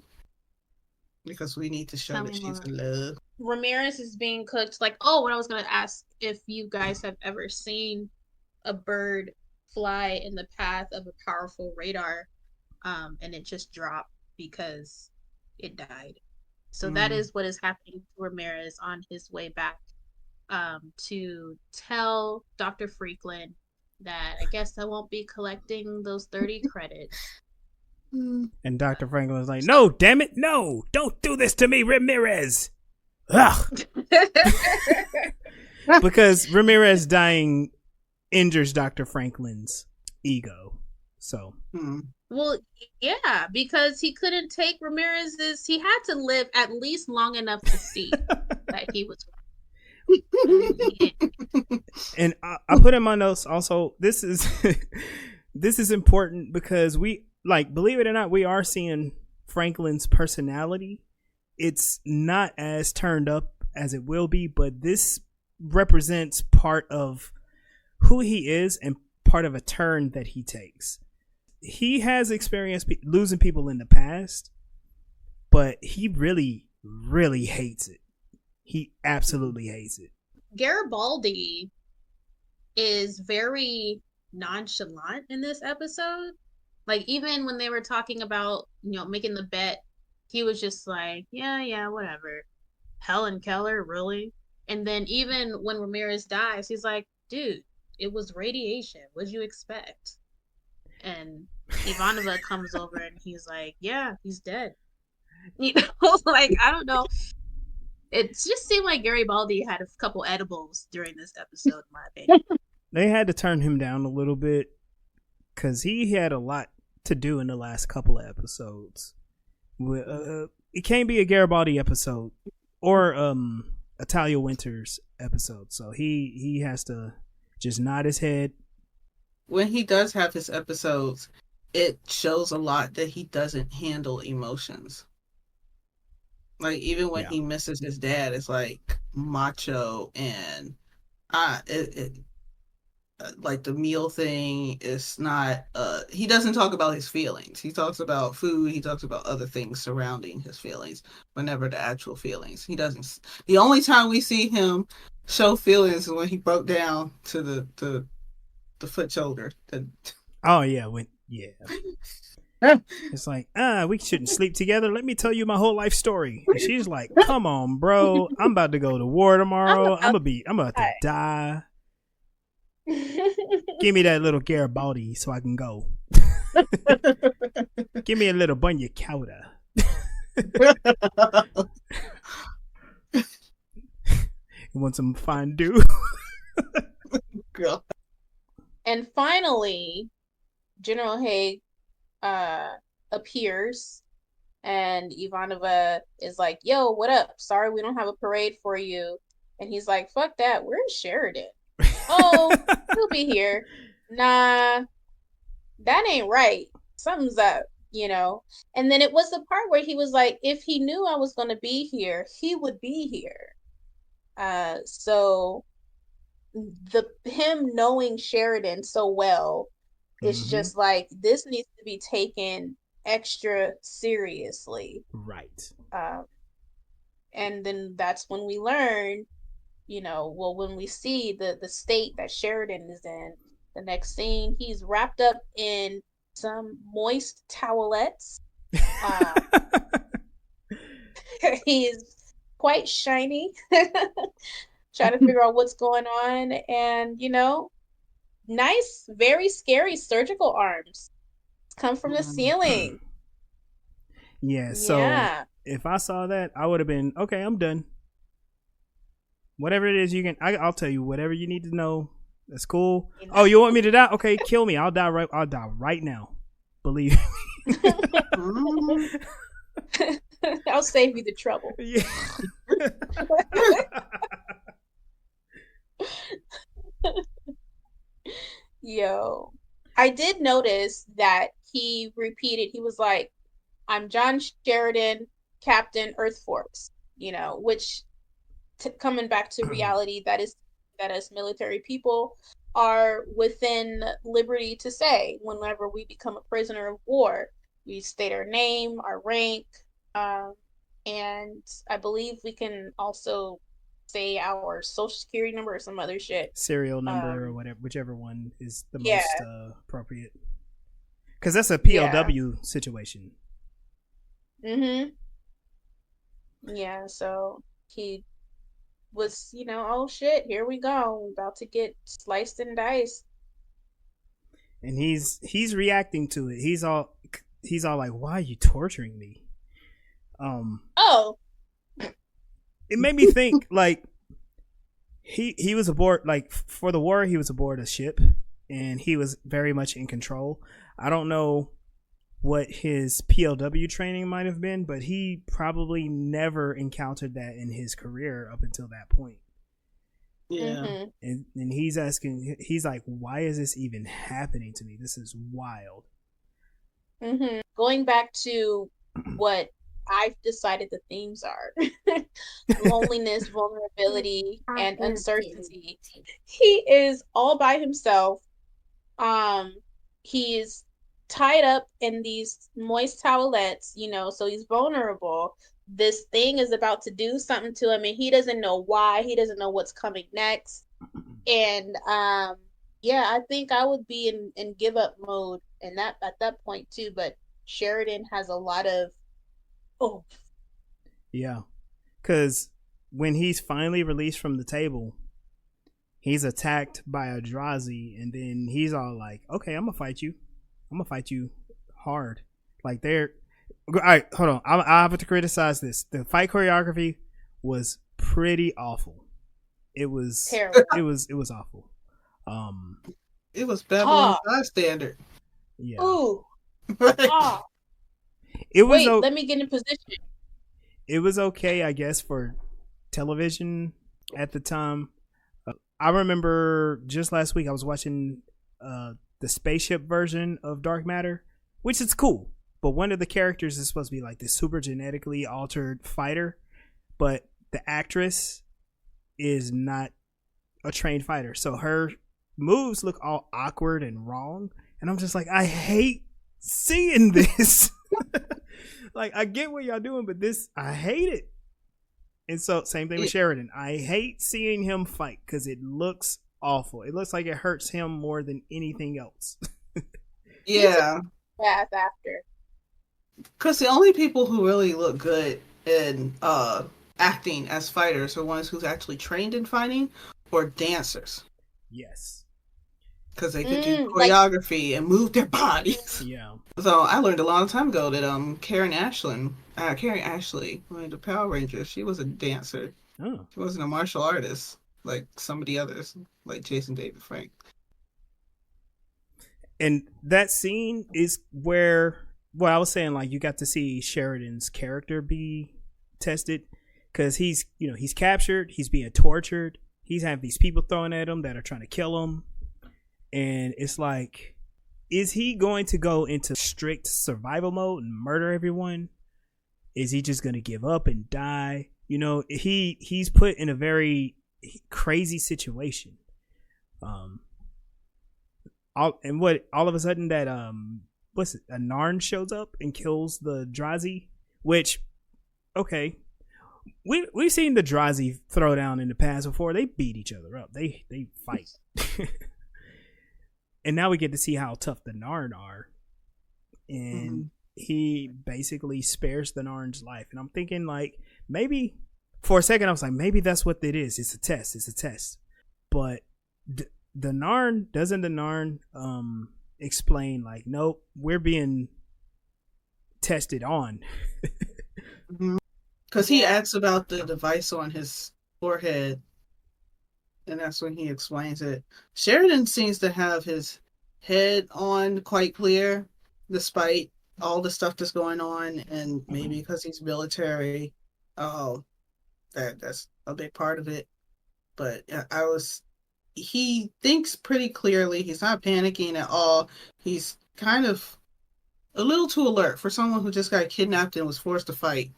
Because we need to show that she's in love. Ramirez is being cooked. Like, oh, what I was going to ask if you guys have ever seen a bird fly in the path of a powerful radar, and it just dropped because it died. So that is what is happening to Ramirez on his way back to tell Dr. Franklin that I guess I won't be collecting those 30 credits. And Dr. Franklin was like, "No, damn it, no! Don't do this to me, Ramirez!" Ugh. Because Ramirez dying injures Dr. Franklin's ego. So. Well, yeah, because he couldn't take Ramirez's. He had to live at least long enough to see that he was. And I put in my notes also. This is important because we. Like, believe it or not, we are seeing Franklin's personality. It's not as turned up as it will be, but this represents part of who he is and part of a turn that he takes. He has experienced losing people in the past, but he really, really hates it. He absolutely hates it. Garibaldi is very nonchalant in this episode. Like, even when they were talking about, making the bet, he was just like, yeah, whatever. Helen Keller, really? And then even when Ramirez dies, he's like, dude, it was radiation. What'd you expect? And Ivanova comes over and he's like, yeah, he's dead. Like, I don't know. It just seemed like Garibaldi had a couple edibles during this episode, in my opinion. They had to turn him down a little bit because he had a lot to do in the last couple of episodes. It can't be a Garibaldi episode or a Talia Winters episode, so he has to just nod his head. When he does have his episodes, it shows a lot that he doesn't handle emotions. Like, even when he misses his dad, it's like macho and like the meal thing is not he doesn't talk about his feelings. He talks about food, he talks about other things surrounding his feelings, but never the actual feelings. He doesn't. The only time we see him show feelings is when he broke down to the foot shoulder. Oh yeah, it's like, we shouldn't sleep together. Let me tell you my whole life story. And she's like, come on, bro. I'm about to go to war tomorrow. I'm about to die. Give me that little Garibaldi so I can go. Give me a little bunya chowder. You want some fondue? And finally, General Haig appears, and Ivanova is like, yo, what up? Sorry we don't have a parade for you. And he's like, fuck that, where's Sheridan? Oh, he'll be here. Nah, that ain't right. Something's up, And then it was the part where he was like, if he knew I was going to be here, he would be here. So him knowing Sheridan so well, it's just like, this needs to be taken extra seriously. Right. And then that's when we learn, when we see the state that Sheridan is in, the next scene, he's wrapped up in some moist towelettes. He's quite shiny, trying to figure out what's going on. And, nice, very scary surgical arms come from the ceiling. Yeah, so if I saw that, I would have been, okay, I'm done. Whatever it is I'll tell you whatever you need to know. That's cool. Oh, you want me to die? Okay, kill me. I'll die right now. Believe me. I'll save you the trouble. Yeah. Yo, I did notice that he repeated, he was like, I'm John Sheridan, Captain Earth Force, which coming back to reality, that as military people are within liberty to say whenever we become a prisoner of war. We state our name, our rank, and I believe we can also say our social security number or some other shit. Serial number or whatever, whichever one is the most appropriate. Because that's a POW situation. Yeah, so he was, oh shit, here we go. We're about to get sliced and diced. And he's reacting to it. He's all like, why are you torturing me? It made me think, like, he was aboard, like, for the war, he was aboard a ship, and he was very much in control. I don't know what his POW training might have been, but he probably never encountered that in his career up until that point. Yeah. And he's asking, he's like, why is this even happening to me? This is wild. Going back to what I've decided the themes are: loneliness, vulnerability, and uncertainty. He is all by himself. He's tied up in these moist towelettes, so he's vulnerable. This thing is about to do something to him, and he doesn't know why. He doesn't know what's coming next. And I think I would be in give up mode and that at that point too. But Sheridan has a lot of yeah, because when he's finally released from the table, he's attacked by a Drazi, and then he's all like, okay, I'm gonna fight you hard. Like, they're all right, hold on, I have to criticize this. The fight choreography was pretty awful. It was terrible. It was awful. It was Babylon 5 standard. Yeah. Ooh. It was. Wait, let me get in position. It was okay, I guess, for television at the time. I remember just last week I was watching the spaceship version of Dark Matter, which is cool. But one of the characters is supposed to be like this super genetically altered fighter, but the actress is not a trained fighter, so her moves look all awkward and wrong. And I'm just like, I hate seeing this. Like, I get what y'all doing, but this, I hate it. And so, same thing with Sheridan. I hate seeing him fight because it looks awful. It looks like it hurts him more than anything else. Yeah. Path after. Because the only people who really look good in acting as fighters are ones who's actually trained in fighting or dancers. Yes. Because they could do choreography and move their bodies. Yeah. So I learned a long time ago that Karen Ashley, one of the Power Rangers, she was a dancer. Oh. She wasn't a martial artist like some of the others, like Jason David Frank. And that scene is where, well, I was saying, like, you got to see Sheridan's character be tested, because he's captured, he's being tortured, he's having these people thrown at him that are trying to kill him. And it's like, is he going to go into strict survival mode and murder everyone? Is he just going to give up and die? You know, he's put in a very crazy situation. All of a sudden that what's it, a Narn shows up and kills the Drazi, which, okay, we've seen the Drazi throw down in the past before. They beat each other up. They fight. And now we get to see how tough the Narn are. And he basically spares the Narn's life. And I'm thinking, like, maybe for a second I was like, maybe that's what it is. It's a test. But the Narn, doesn't the Narn explain, like, nope, we're being tested on? Because he asks about the device on his forehead, and that's when he explains it. Sheridan seems to have his head on quite clear, despite all the stuff that's going on, and maybe because he's military, that's a big part of it. But he thinks pretty clearly. He's not panicking at all. He's kind of a little too alert for someone who just got kidnapped and was forced to fight.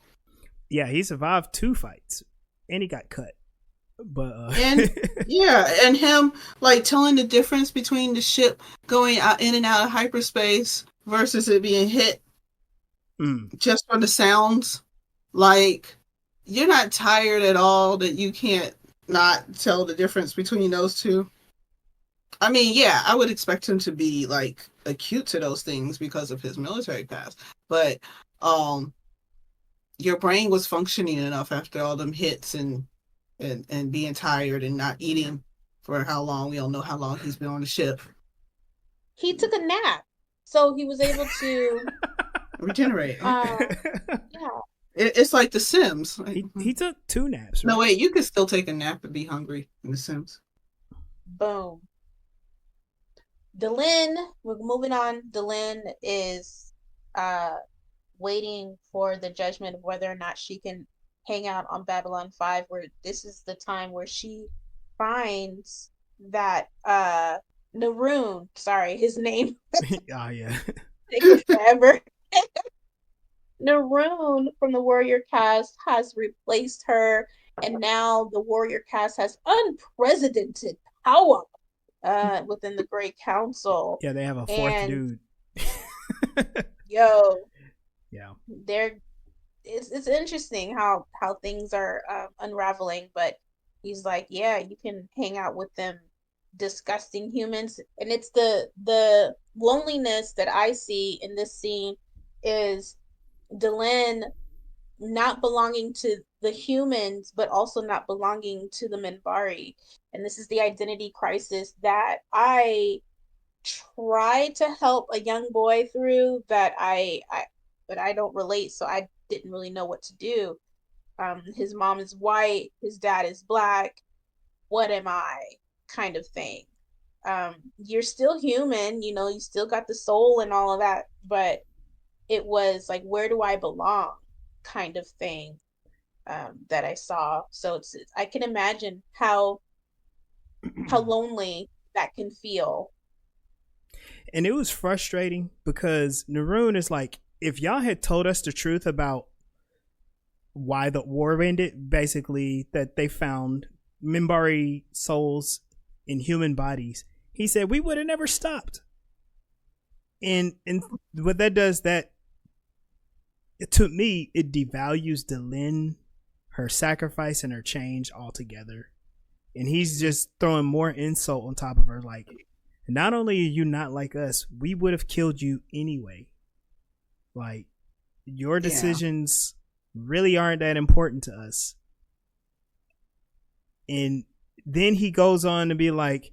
Yeah, he survived 2 fights, and he got cut. But and yeah, and him like telling the difference between the ship going out in and out of hyperspace versus it being hit just from the sounds. Like, you're not tired at all that you can't not tell the difference between those two. I mean, yeah, I would expect him to be like acute to those things because of his military past, but your brain was functioning enough after all them hits and being tired and not eating for how long. We don't know how long he's been on the ship. He took a nap, so he was able to regenerate. Yeah. It's like The Sims. He took 2 naps. Right? No, wait, you could still take a nap and be hungry in The Sims. Boom. Delenn, we're moving on. Delenn is waiting for the judgment of whether or not she can hang out on Babylon 5, where this is the time where she finds that Naroon, sorry, his name. Oh, yeah. Taking forever. Naroon from the warrior caste has replaced her, and now the warrior caste has unprecedented power within the Great Council. Yeah, they have a 4th dude. Yo. Yeah. It's interesting how things are unraveling, but he's like, yeah, you can hang out with them disgusting humans. And it's the loneliness that I see in this scene is Delenn not belonging to the humans, but also not belonging to the Minbari. And this is the identity crisis that I tried to help a young boy through, but I don't relate, so I didn't really know what to do. His mom is white, his dad is black. What am I? Kind of thing. You're still human, you know, you still got the soul and all of that, but it was like, where do I belong? Kind of thing that I saw. So I can imagine how lonely that can feel. And it was frustrating because Naroon is like, if y'all had told us the truth about why the war ended, basically that they found Minbari souls in human bodies, he said we would have never stopped. And what that does, that to me, it devalues Delenn, her sacrifice and her change altogether. And he's just throwing more insult on top of her, like, not only are you not like us, we would have killed you anyway. Like, your decisions really aren't that important to us. And then he goes on to be like,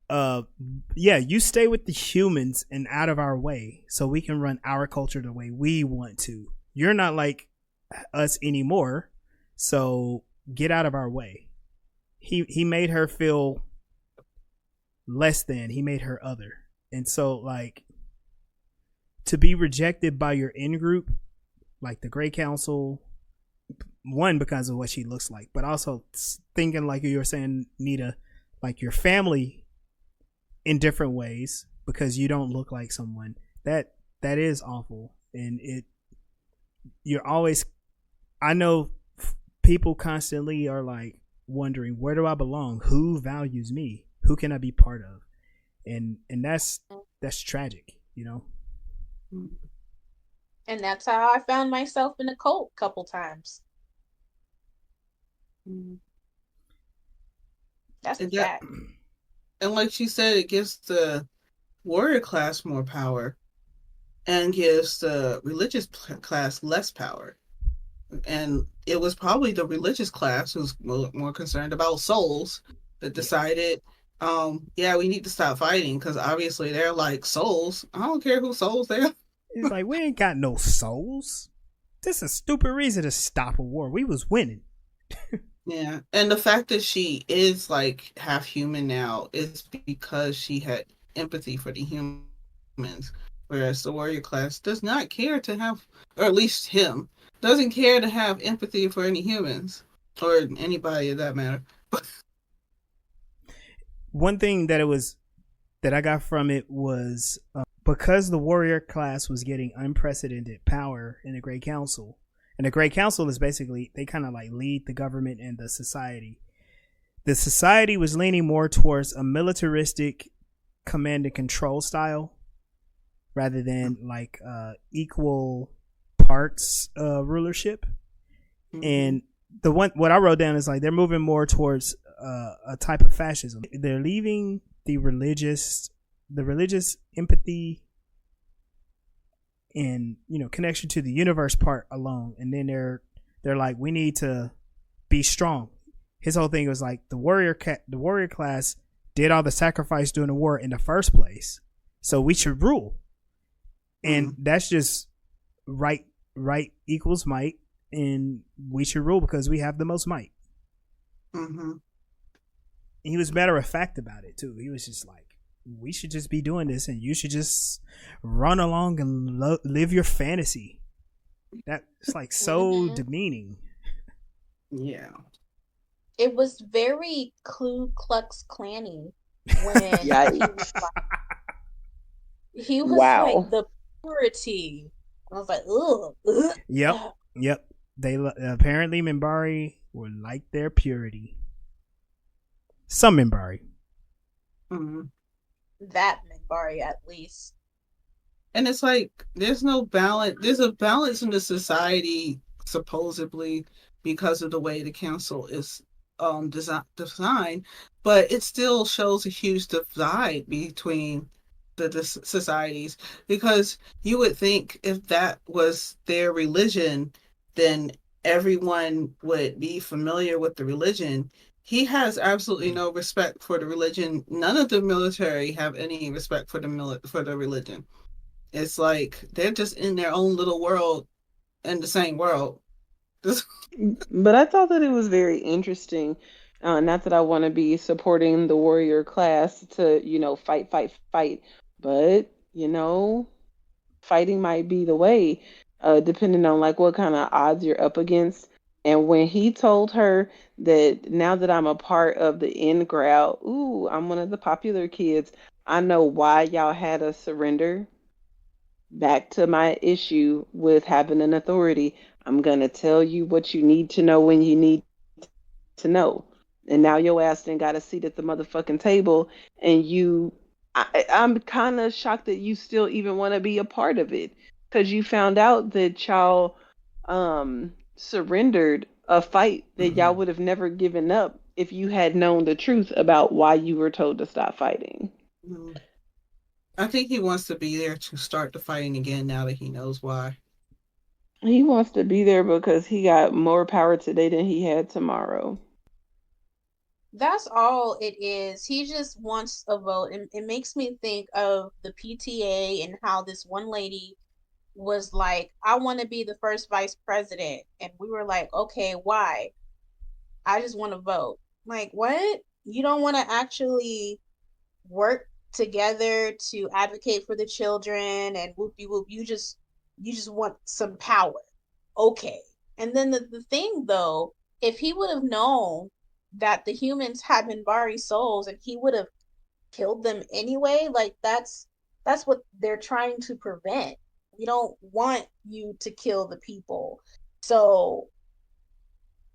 yeah, you stay with the humans and out of our way so we can run our culture the way we want to. You're not like us anymore, so get out of our way. He made her feel less than. He made her other. And so, like, to be rejected by your in-group, like the Great Council, one, because of what she looks like, but also thinking, like you were saying, Nita, like your family in different ways, because you don't look like someone, that is awful. And you're always, I know people constantly are like wondering, where do I belong? Who values me? Who can I be part of? And that's tragic, you know? And that's how I found myself in a cult a couple times. That's a fact. And like she said, it gives the warrior class more power and gives the religious class less power. And it was probably the religious class who's more concerned about souls that decided, we need to stop fighting, because obviously they're like, souls? I don't care whose souls they are. It's like, we ain't got no souls. This is a stupid reason to stop a war. We was winning. Yeah, and the fact that she is like half human now is because she had empathy for the humans, whereas the warrior class does not care to have, or at least him, doesn't care to have empathy for any humans, or anybody of that matter. One thing that I got from it was because the warrior class was getting unprecedented power in the Great Council. And the Great Council is basically, they kind of like lead the government and the society. The society was leaning more towards a militaristic command and control style rather than like equal parts rulership. And what I wrote down is like they're moving more towards a type of fascism. They're leaving the religious empathy and, you know, connection to the universe part alone, and then they're like, we need to be strong. His whole thing was like the warrior class did all the sacrifice during the war in the first place, so we should rule. And that's just right equals might, and we should rule because we have the most might. He was matter of fact about it too. He was just like, we should just be doing this, and you should just run along and live your fantasy. That's like so demeaning. Yeah. It was very Ku Klux Klan-y when he was like the purity. I was like, ugh. Yep. They apparently Minbari were like their purity. Some Minbari. That Minbari, at least. And it's like there's no balance. There's a balance in the society supposedly because of the way the council is designed, but it still shows a huge divide between the societies, because you would think if that was their religion, then everyone would be familiar with the religion. He has absolutely no respect for the religion. None of the military have any respect for the religion. It's like they're just in their own little world, in the same world. But I thought that it was very interesting. Not that I want to be supporting the warrior class to, fight, but fighting might be the way, depending on like what kind of odds you're up against. And when he told her that now that I'm a part of the in crowd, I'm one of the popular kids, I know why y'all had us surrender. Back to my issue with having an authority. I'm going to tell you what you need to know when you need to know. And now your ass done got a seat at the motherfucking table, and I'm kind of shocked that you still even want to be a part of it, because you found out that y'all surrendered a fight that y'all would have never given up if you had known the truth about why you were told to stop fighting. I think he wants to be there to start the fighting again now that he knows why. He wants to be there because he got more power today than he had tomorrow. That's all it is. He just wants a vote. And it makes me think of the PTA and how this one lady was like, I want to be the first vice president. And we were like, okay, why? I just want to vote. Like, what? You don't want to actually work together to advocate for the children and whoopie whoop. You just want some power. Okay. And then the thing though, if he would have known that the humans had Minbari souls and he would have killed them anyway, like that's That's what they're trying to prevent. We don't want you to kill the people. So,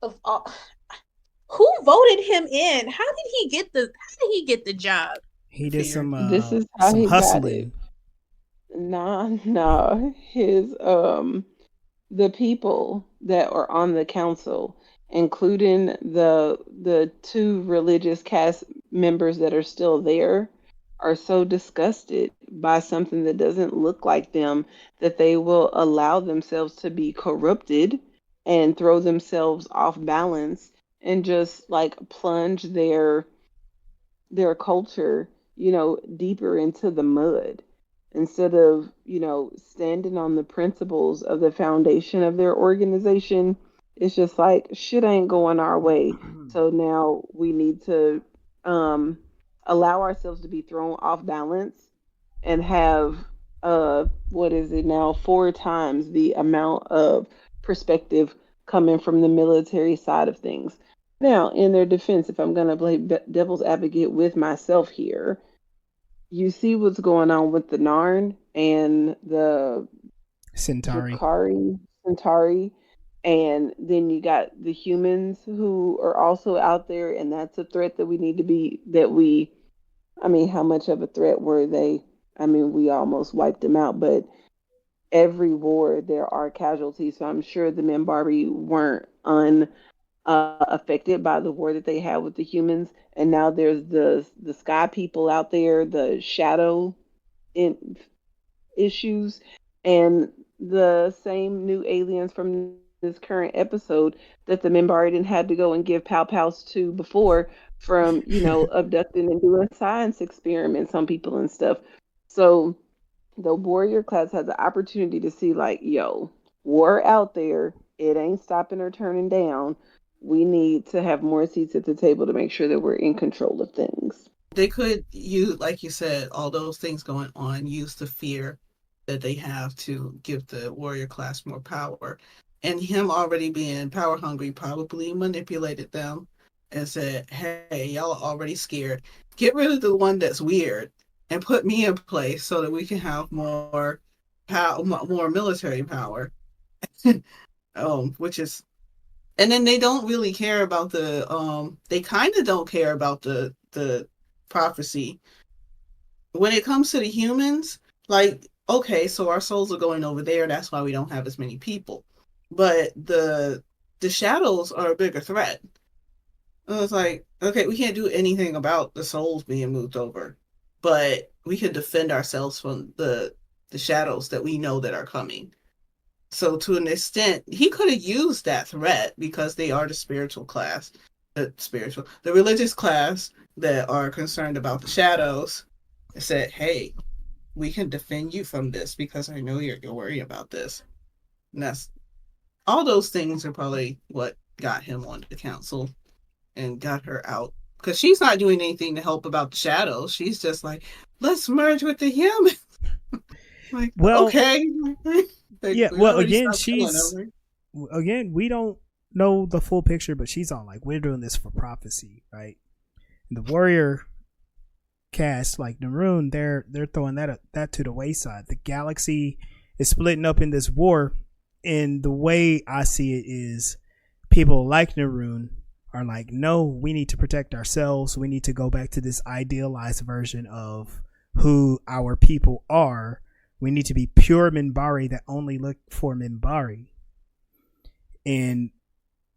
who voted him in? How did he get the job? He did This is how some he hustling. got it. Nah. His the people that are on the council, including the two religious caste members that are still there, are so disgusted by something that doesn't look like them that they will allow themselves to be corrupted and throw themselves off balance and just like plunge their culture, deeper into the mud instead of, standing on the principles of the foundation of their organization. It's just like shit ain't going our way. So now we need to allow ourselves to be thrown off balance and have what is it now, 4 times the amount of perspective coming from the military side of things. Now, in their defense, if I'm going to play devil's advocate with myself here, you see what's going on with the Narn and the Centauri. Centauri, and then you got the humans who are also out there, and that's a threat that we need to be, I mean, how much of a threat were they? I mean, we almost wiped them out, but every war there are casualties, so I'm sure the Minbari weren't affected by the war that they had with the humans. And now there's the sky people out there, the shadow issues, and the same new aliens from this current episode that the Minbari didn't had to go and give pow pows to before, from abducting and doing science experiments on people and stuff. So the warrior class has the opportunity to see, like, yo, war out there, it ain't stopping or turning down. We need to have more seats at the table to make sure that we're in control of things. They could use, like you said, all those things going on, use the fear that they have to give the warrior class more power. And him already being power hungry probably manipulated them and said, hey, y'all are already scared. Get rid of the one that's weird and put me in place so that we can have more military power. Which is, and then they don't really care about they kind of don't care about the prophecy. When it comes to the humans, like, okay, so our souls are going over there, that's why we don't have as many people. But the shadows are a bigger threat. It was like, okay, we can't do anything about the souls being moved over, but we can defend ourselves from the shadows that we know that are coming. So to an extent, he could have used that threat because they are the the religious class that are concerned about the shadows, and said, hey, we can defend you from this because I know you're worried about this. And that's, all those things are probably what got him on the council and got her out. Because she's not doing anything to help about the shadows. She's just like, let's merge with the humans. Like, well, okay. Yeah, well, again, we don't know the full picture, but she's on like, we're doing this for prophecy, right? And the warrior cast, like Naroon, they're throwing that to the wayside. The galaxy is splitting up in this war, and the way I see it is, people like Naroon are like, no, we need to protect ourselves. We need to go back to this idealized version of who our people are. We need to be pure Minbari that only look for Minbari and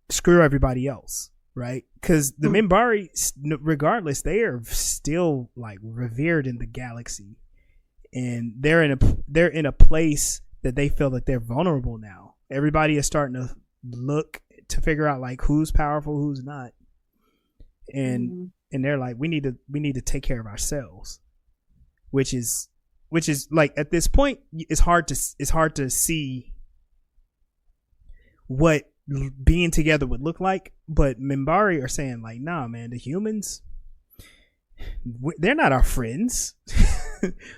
screw everybody else, right? Because the Minbari, regardless, they are still like revered in the galaxy, and they're in a place that they feel that they're vulnerable now. Everybody is starting to look to figure out like who's powerful, who's not, and they're like, we need to take care of ourselves, which is like, at this point, it's hard to see what being together would look like. But Minbari are saying like, nah, man, the humans, they're not our friends.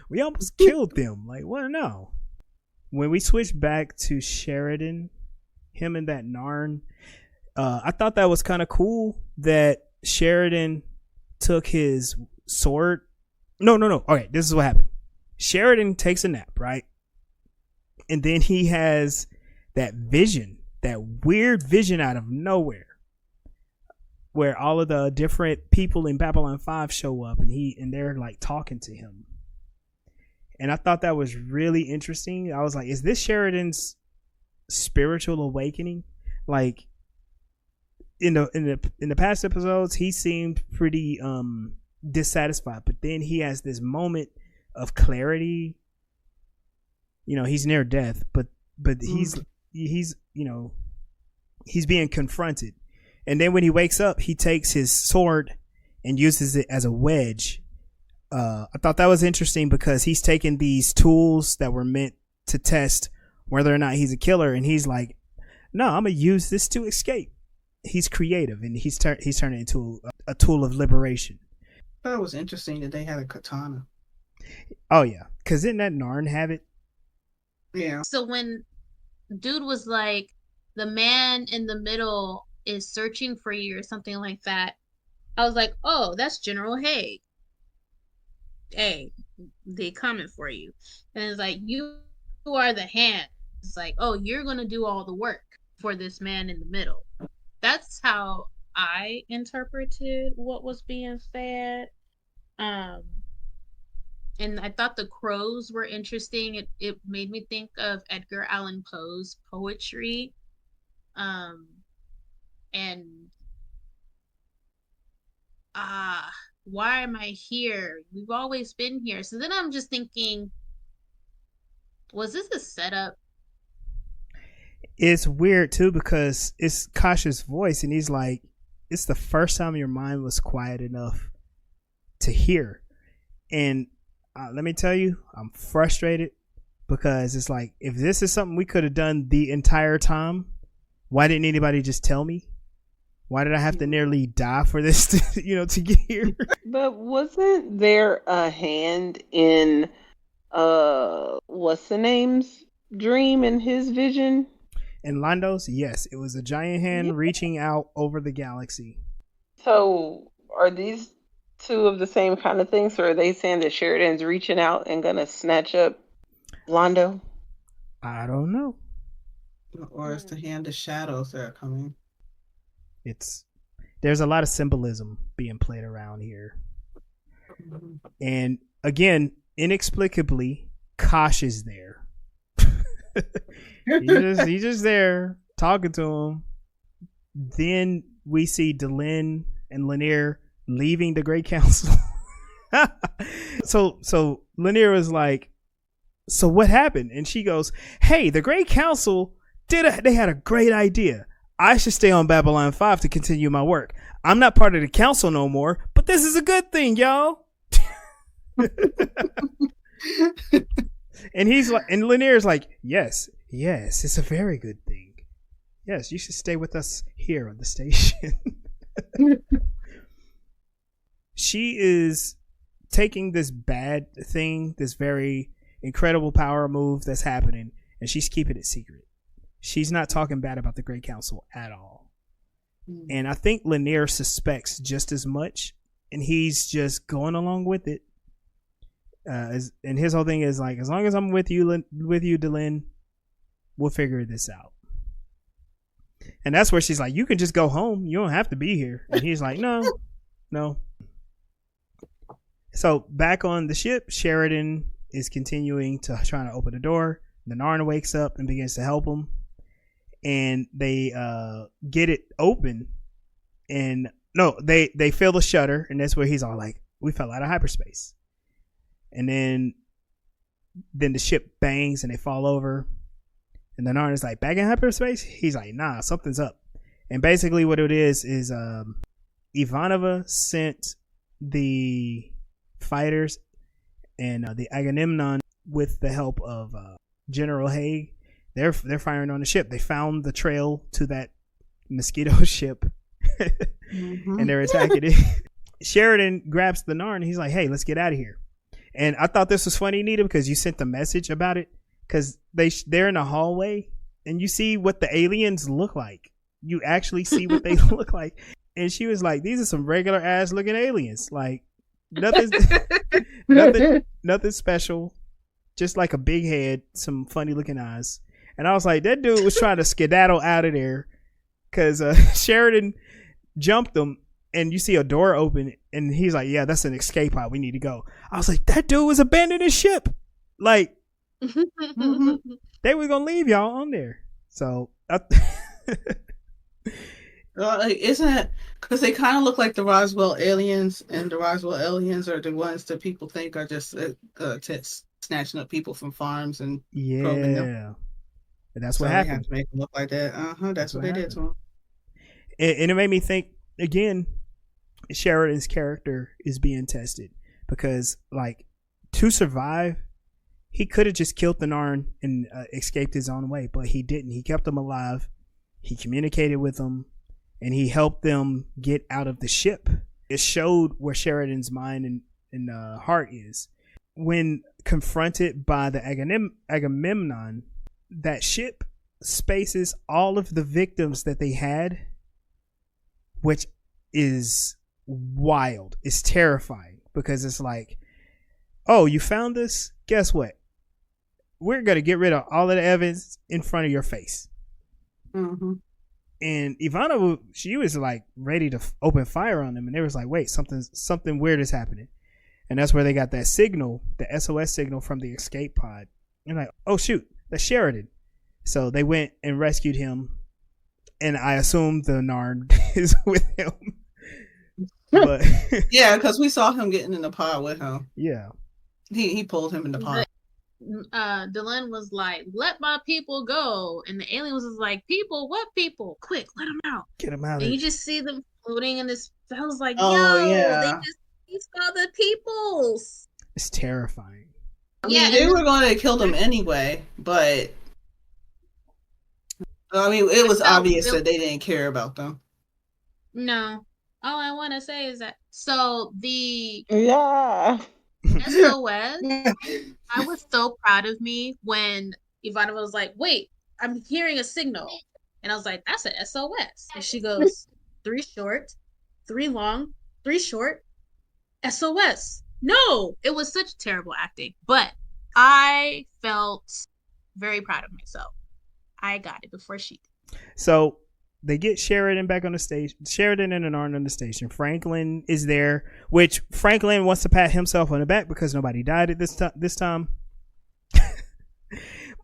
We almost killed them. Like, what? No. When we switched back to Sheridan, him and that Narn, I thought that was kind of cool that Sheridan took his sword. No. Okay, this is what happened. Sheridan takes a nap, right? And then he has that vision, that weird vision out of nowhere, where all of the different people in Babylon 5 show up, and they're like talking to him. And I thought that was really interesting. I was like, is this Sheridan's spiritual awakening? Like in the past episodes, he seemed pretty dissatisfied, but then he has this moment of clarity. You know, he's near death, but he's being confronted. And then when he wakes up, he takes his sword and uses it as a wedge. I thought that was interesting because he's taken these tools that were meant to test whether or not he's a killer, and he's like, no, I'm gonna use this to escape. He's creative, and he's turning it into a tool of liberation. I thought it was interesting that they had a katana. Oh yeah, because didn't that Narn have it? Yeah. So when dude was like, the man in the middle is searching for you or something like that, I was like, oh, that's General Haig. Hey, they comment for you. And it's like, you are the hand. It's like, oh, you're going to do all the work for this man in the middle. That's how I interpreted what was being said. And I thought the crows were interesting. It made me think of Edgar Allan Poe's poetry. And why am I here? We've always been here. So then I'm just thinking, was this a setup? It's weird too because it's Kosh's voice, and he's like, it's the first time your mind was quiet enough to hear. And let me tell you, I'm frustrated because it's like, if this is something we could have done the entire time, why didn't anybody just tell me? Why did I have to nearly die for this to get here? But wasn't there a hand in what's the name's dream in his vision? In Lando's, yes, it was a giant hand reaching out over the galaxy. So are these two of the same kind of things, or are they saying that Sheridan's reaching out and gonna snatch up Londo? I don't know. Or it's the hand of shadows that are coming. There's a lot of symbolism being played around here. And again, inexplicably, Kosh is there. He's just there talking to him. Then we see Delenn and Lennier leaving the Great Council. So Lennier was like, so what happened? And she goes, hey, the Great Council they had a great idea. I should stay on Babylon 5 to continue my work. I'm not part of the council no more, but this is a good thing, y'all. And he's like, and Lennier's like, yes, it's a very good thing. Yes, you should stay with us here on the station. She is taking this bad thing, this very incredible power move that's happening, and she's keeping it secret. She's not talking bad about the Great Council at all. And I think Lennier suspects just as much, and he's just going along with it. And his whole thing is like, as long as I'm with you, Delenn, we'll figure this out. And that's where she's like, you can just go home. You don't have to be here. And he's like, no. So back on the ship, Sheridan is continuing to trying to open the door. The Narn wakes up and begins to help him. And they get it open. And no, they feel the shutter. And that's where he's all like, we fell out of hyperspace. And then the ship bangs and they fall over. And the Narn is like, back in hyperspace? He's like, nah, something's up. And basically what it is Ivanova sent the fighters and the Agamemnon with the help of General Haig. They're firing on the ship. They found the trail to that mosquito ship. And they're attacking it. Sheridan grabs the Narn and he's like, hey, let's get out of here. And I thought this was funny, Nita, because you sent the message about it. Because they're in a hallway and you see what the aliens look like. You actually see what they look like. And she was like, these are some regular ass looking aliens. Like nothing special. just like a big head, some funny looking eyes. And I was like, that dude was trying to skedaddle out of there because Sheridan jumped him, and you see a door open, and he's like, yeah, that's an escape pod. We need to go. I was like, that dude was abandoning ship. Like, they were going to leave y'all on there. So, isn't it? Because they kind of look like the Roswell aliens, and the Roswell aliens are the ones that people think are just snatching up people from farms and probing them. And that's what happened. They have to make them look like that. That's what they did to him. And it made me think again. Sheridan's character is being tested because, like, to survive, he could have just killed the Narn and escaped his own way, but he didn't. He kept them alive. He communicated with them, and he helped them get out of the ship. It showed where Sheridan's mind and heart is. When confronted by the Agamemnon, that ship spaces all of the victims that they had, which is wild. It's terrifying because it's like, oh, you found this? Guess what? We're going to get rid of all of the evidence in front of your face. Mm-hmm. And Ivana, she was like ready to open fire on them, and they was like, wait, something weird is happening. And that's where they got that signal, the SOS signal from the escape pod. And like, oh shoot, that's Sheridan. So they went and rescued him, and I assume the Narn is with him. But yeah, because we saw him getting in the pod with him. Yeah, he pulled him in the pod. Delenn was like, "Let my people go," and the alien was like, "People? What people? Quick, let them out! Get them out!" And you just see them floating in this. I was like, they yeah. just saw the peoples. It's terrifying. I mean, they were going to kill them anyway, but I mean, it was obvious that they didn't care about them. No. All I want to say is that the SOS, I was so proud of me when Ivana was like, wait, I'm hearing a signal. And I was like, that's an SOS. And she goes, 3 short, 3 long, 3 short, SOS. No, it was such terrible acting. But I felt very proud of myself. I got it before she did. So they get Sheridan back on the station. Sheridan and Narn on the station. Franklin is there, which Franklin wants to pat himself on the back because nobody died at this time.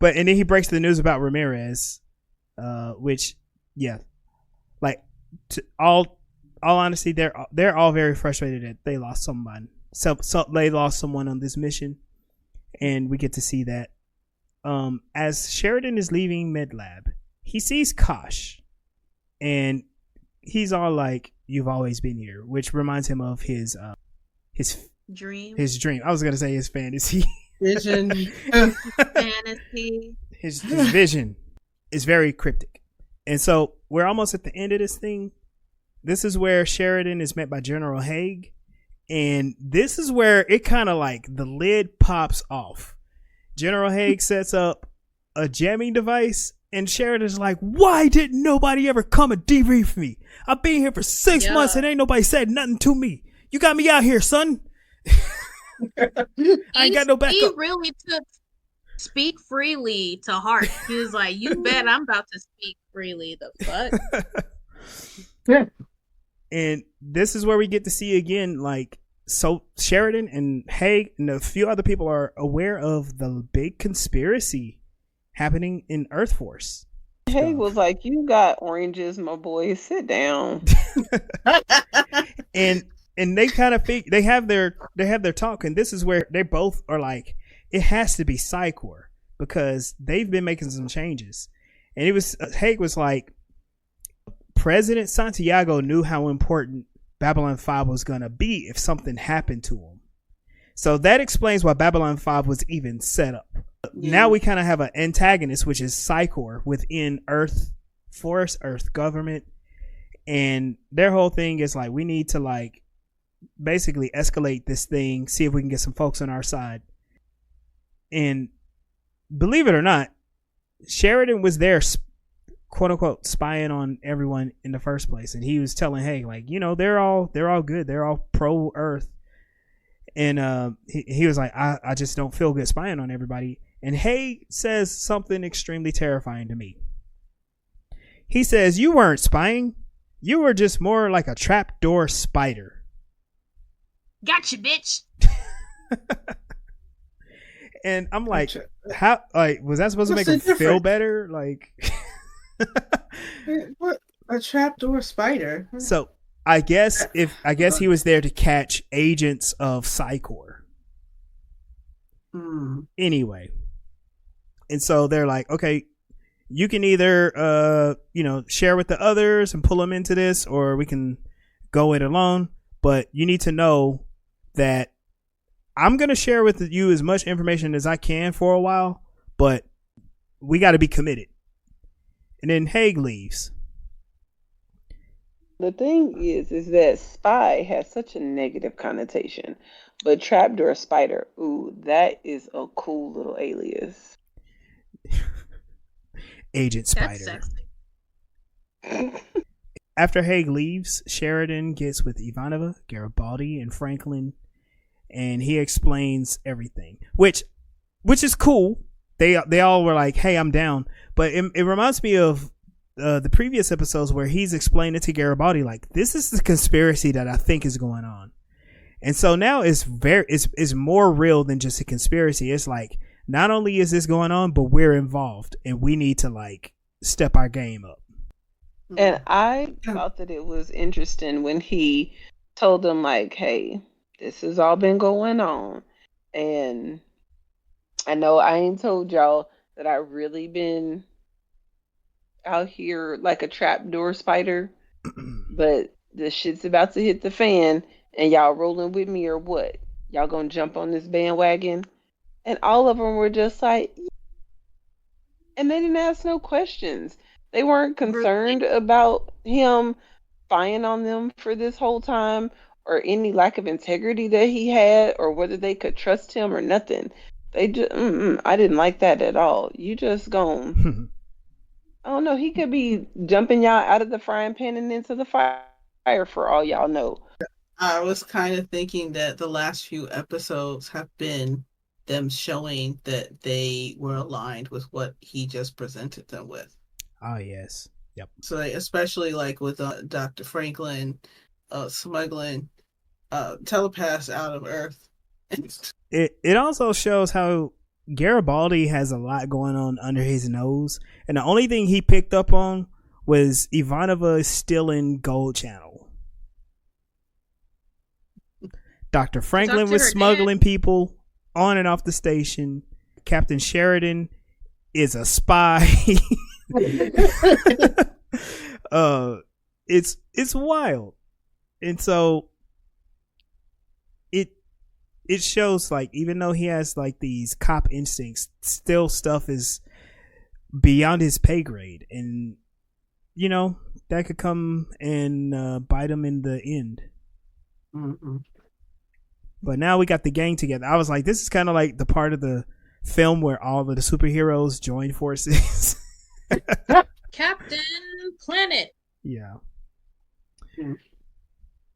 And then he breaks the news about Ramirez, which, yeah, like, all honesty, they're all very frustrated that they lost someone. So they lost someone on this mission, and we get to see that. As Sheridan is leaving Medlab, he sees Kosh. And he's all like, "You've always been here," which reminds him of his dream. His dream. I was gonna say his fantasy. Vision. Fantasy. His vision is very cryptic. And so we're almost at the end of this thing. This is where Sheridan is met by General Haig, and this is where it kind of like the lid pops off. General Haig sets up a jamming device. And Sheridan's like, why didn't nobody ever come and debrief me? I've been here for 6 months and ain't nobody said nothing to me. You got me out here, son. I ain't got no backup. He really took speak freely to heart. He was like, you bet I'm about to speak freely. The fuck? And this is where we get to see again, like, so Sheridan and Haig and a few other people are aware of the big conspiracy happening in Earth Force. Haig was like, you got oranges, my boy, sit down. and they kind of they have their talk, and this is where they both are like, it has to be Psycor because they've been making some changes. And it was Haig was like, President Santiago knew how important Babylon 5 was gonna be if something happened to him. So that explains why Babylon 5 was even set up. Now we kind of have an antagonist, which is Psycor within Earth Force, Earth government, and their whole thing is like, we need to like basically escalate this thing, see if we can get some folks on our side. And believe it or not, Sheridan was there, quote unquote, spying on everyone in the first place, and he was telling, hey, like, you know, they're all good, they're all pro Earth. And he was like, I just don't feel good spying on everybody. And Haig says something extremely terrifying to me. He says, you weren't spying. You were just more like a trapdoor spider. Gotcha, bitch. And I'm like, how? Like, was that supposed to make him feel better? Like, what? A trapdoor spider? So I guess he was there to catch agents of Psychor. Anyway, and so they're like, okay, you can either share with the others and pull them into this, or we can go it alone. But you need to know that I'm going to share with you as much information as I can for a while, but we got to be committed. And then Haig leaves. The thing is that spy has such a negative connotation, but trapdoor spider, ooh, that is a cool little alias. Agent Spider. After Haig leaves, Sheridan gets with Ivanova, Garibaldi, and Franklin, and he explains everything, which is cool. They all were like, "Hey, I'm down," but it reminds me of the previous episodes where he's explained it to Garibaldi, like, this is the conspiracy that I think is going on. And so now it's more real than just a conspiracy. It's like, not only is this going on, but we're involved and we need to like step our game up. And I thought that it was interesting when he told them, like, hey, this has all been going on. And I know I ain't told y'all that I really been out here like a trapdoor spider, but the shit's about to hit the fan and y'all rolling with me or what? Y'all gonna jump on this bandwagon? And all of them were just like, and they didn't ask no questions. They weren't concerned about him spying on them for this whole time, or any lack of integrity that he had, or whether they could trust him or nothing. They just, I didn't like that at all. You just gone. I don't know. He could be jumping y'all out of the frying pan and into the fire for all y'all know. I was kind of thinking that the last few episodes have been them showing that they were aligned with what he just presented them with. Oh, yes. Yep. So especially like with Dr. Franklin smuggling telepaths out of Earth. It also shows how Garibaldi has a lot going on under his nose, and the only thing he picked up on was Ivanova stealing Gold Channel. Dr. Franklin was smuggling people on and off the station. Captain Sheridan is a spy. It's wild. And so it shows, like, even though he has like these cop instincts, still stuff is beyond his pay grade, and you know that could come and bite him in the end. Mm-hmm. But now we got the gang together. I was like, this is kind of like the part of the film where all of the superheroes join forces. Captain Planet. Yeah.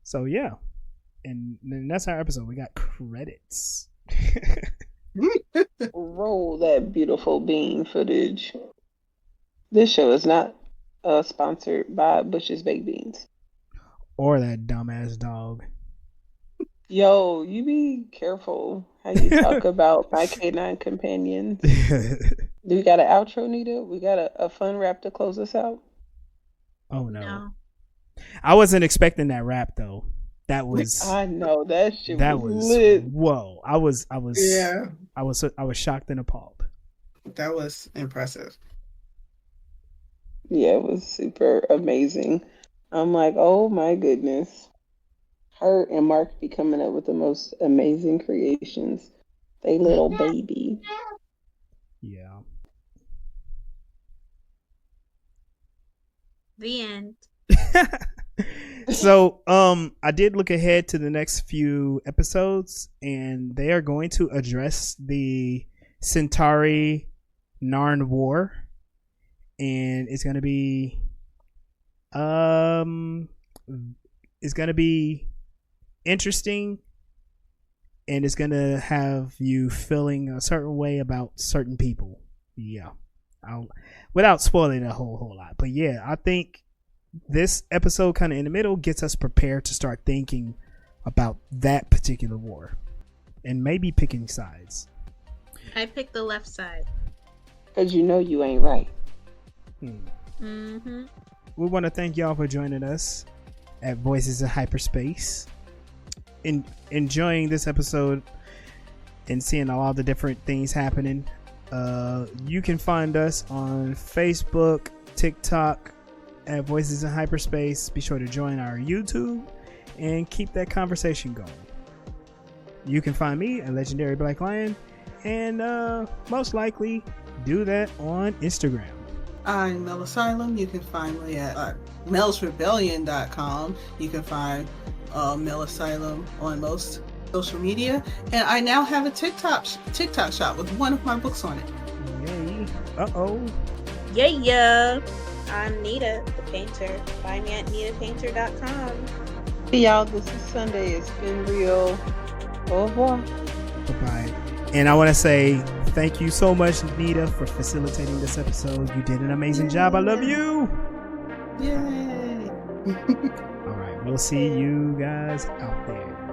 So yeah. And then that's our episode. We got credits. Roll that beautiful bean footage. This show is not sponsored by Bush's Baked Beans. Or that dumbass dog. Yo, you be careful how you talk about my canine companions. Do we got an outro, Nita? We got a fun rap to close us out? Oh, no. I wasn't expecting that rap, though. That was. I know that shit. That was lit. lit. Whoa! I was. Yeah. I was shocked and appalled. That was impressive. Yeah, it was super amazing. I'm like, oh my goodness. Her and Mark be coming up with the most amazing creations. They little baby. Yeah. The end. So, I did look ahead to the next few episodes, and they are going to address the Centauri Narn War, and it's gonna be, interesting. and it's gonna have you feeling a certain way about certain people. Yeah, without spoiling a whole lot. But yeah, I think this episode kind of in the middle gets us prepared to start thinking about that particular war and maybe picking sides. I picked the left side. Because you know you ain't right. Mm-hmm. We want to thank y'all for joining us at Voices in Hyperspace. Enjoying this episode and seeing all the different things happening. You can find us on Facebook, TikTok at Voices in Hyperspace. Be sure to join our YouTube and keep that conversation going. You can find me at Legendary Black Lion, and most likely do that on Instagram. I'm Mel Asylum. You can find me at melsrebellion.com. You can find Mel Asylum on most social media, and I now have a TikTok shop with one of my books on it. Yay! Uh-oh. Yeah. I'm Nita, the painter. Find me at nitapainter.com. Hey y'all, this is Sunday. It's been real. Au revoir. Bye-bye. And I want to say thank you so much, Nita, for facilitating this episode. You did an amazing job. I love you. Yay! All right, we'll see you guys out there.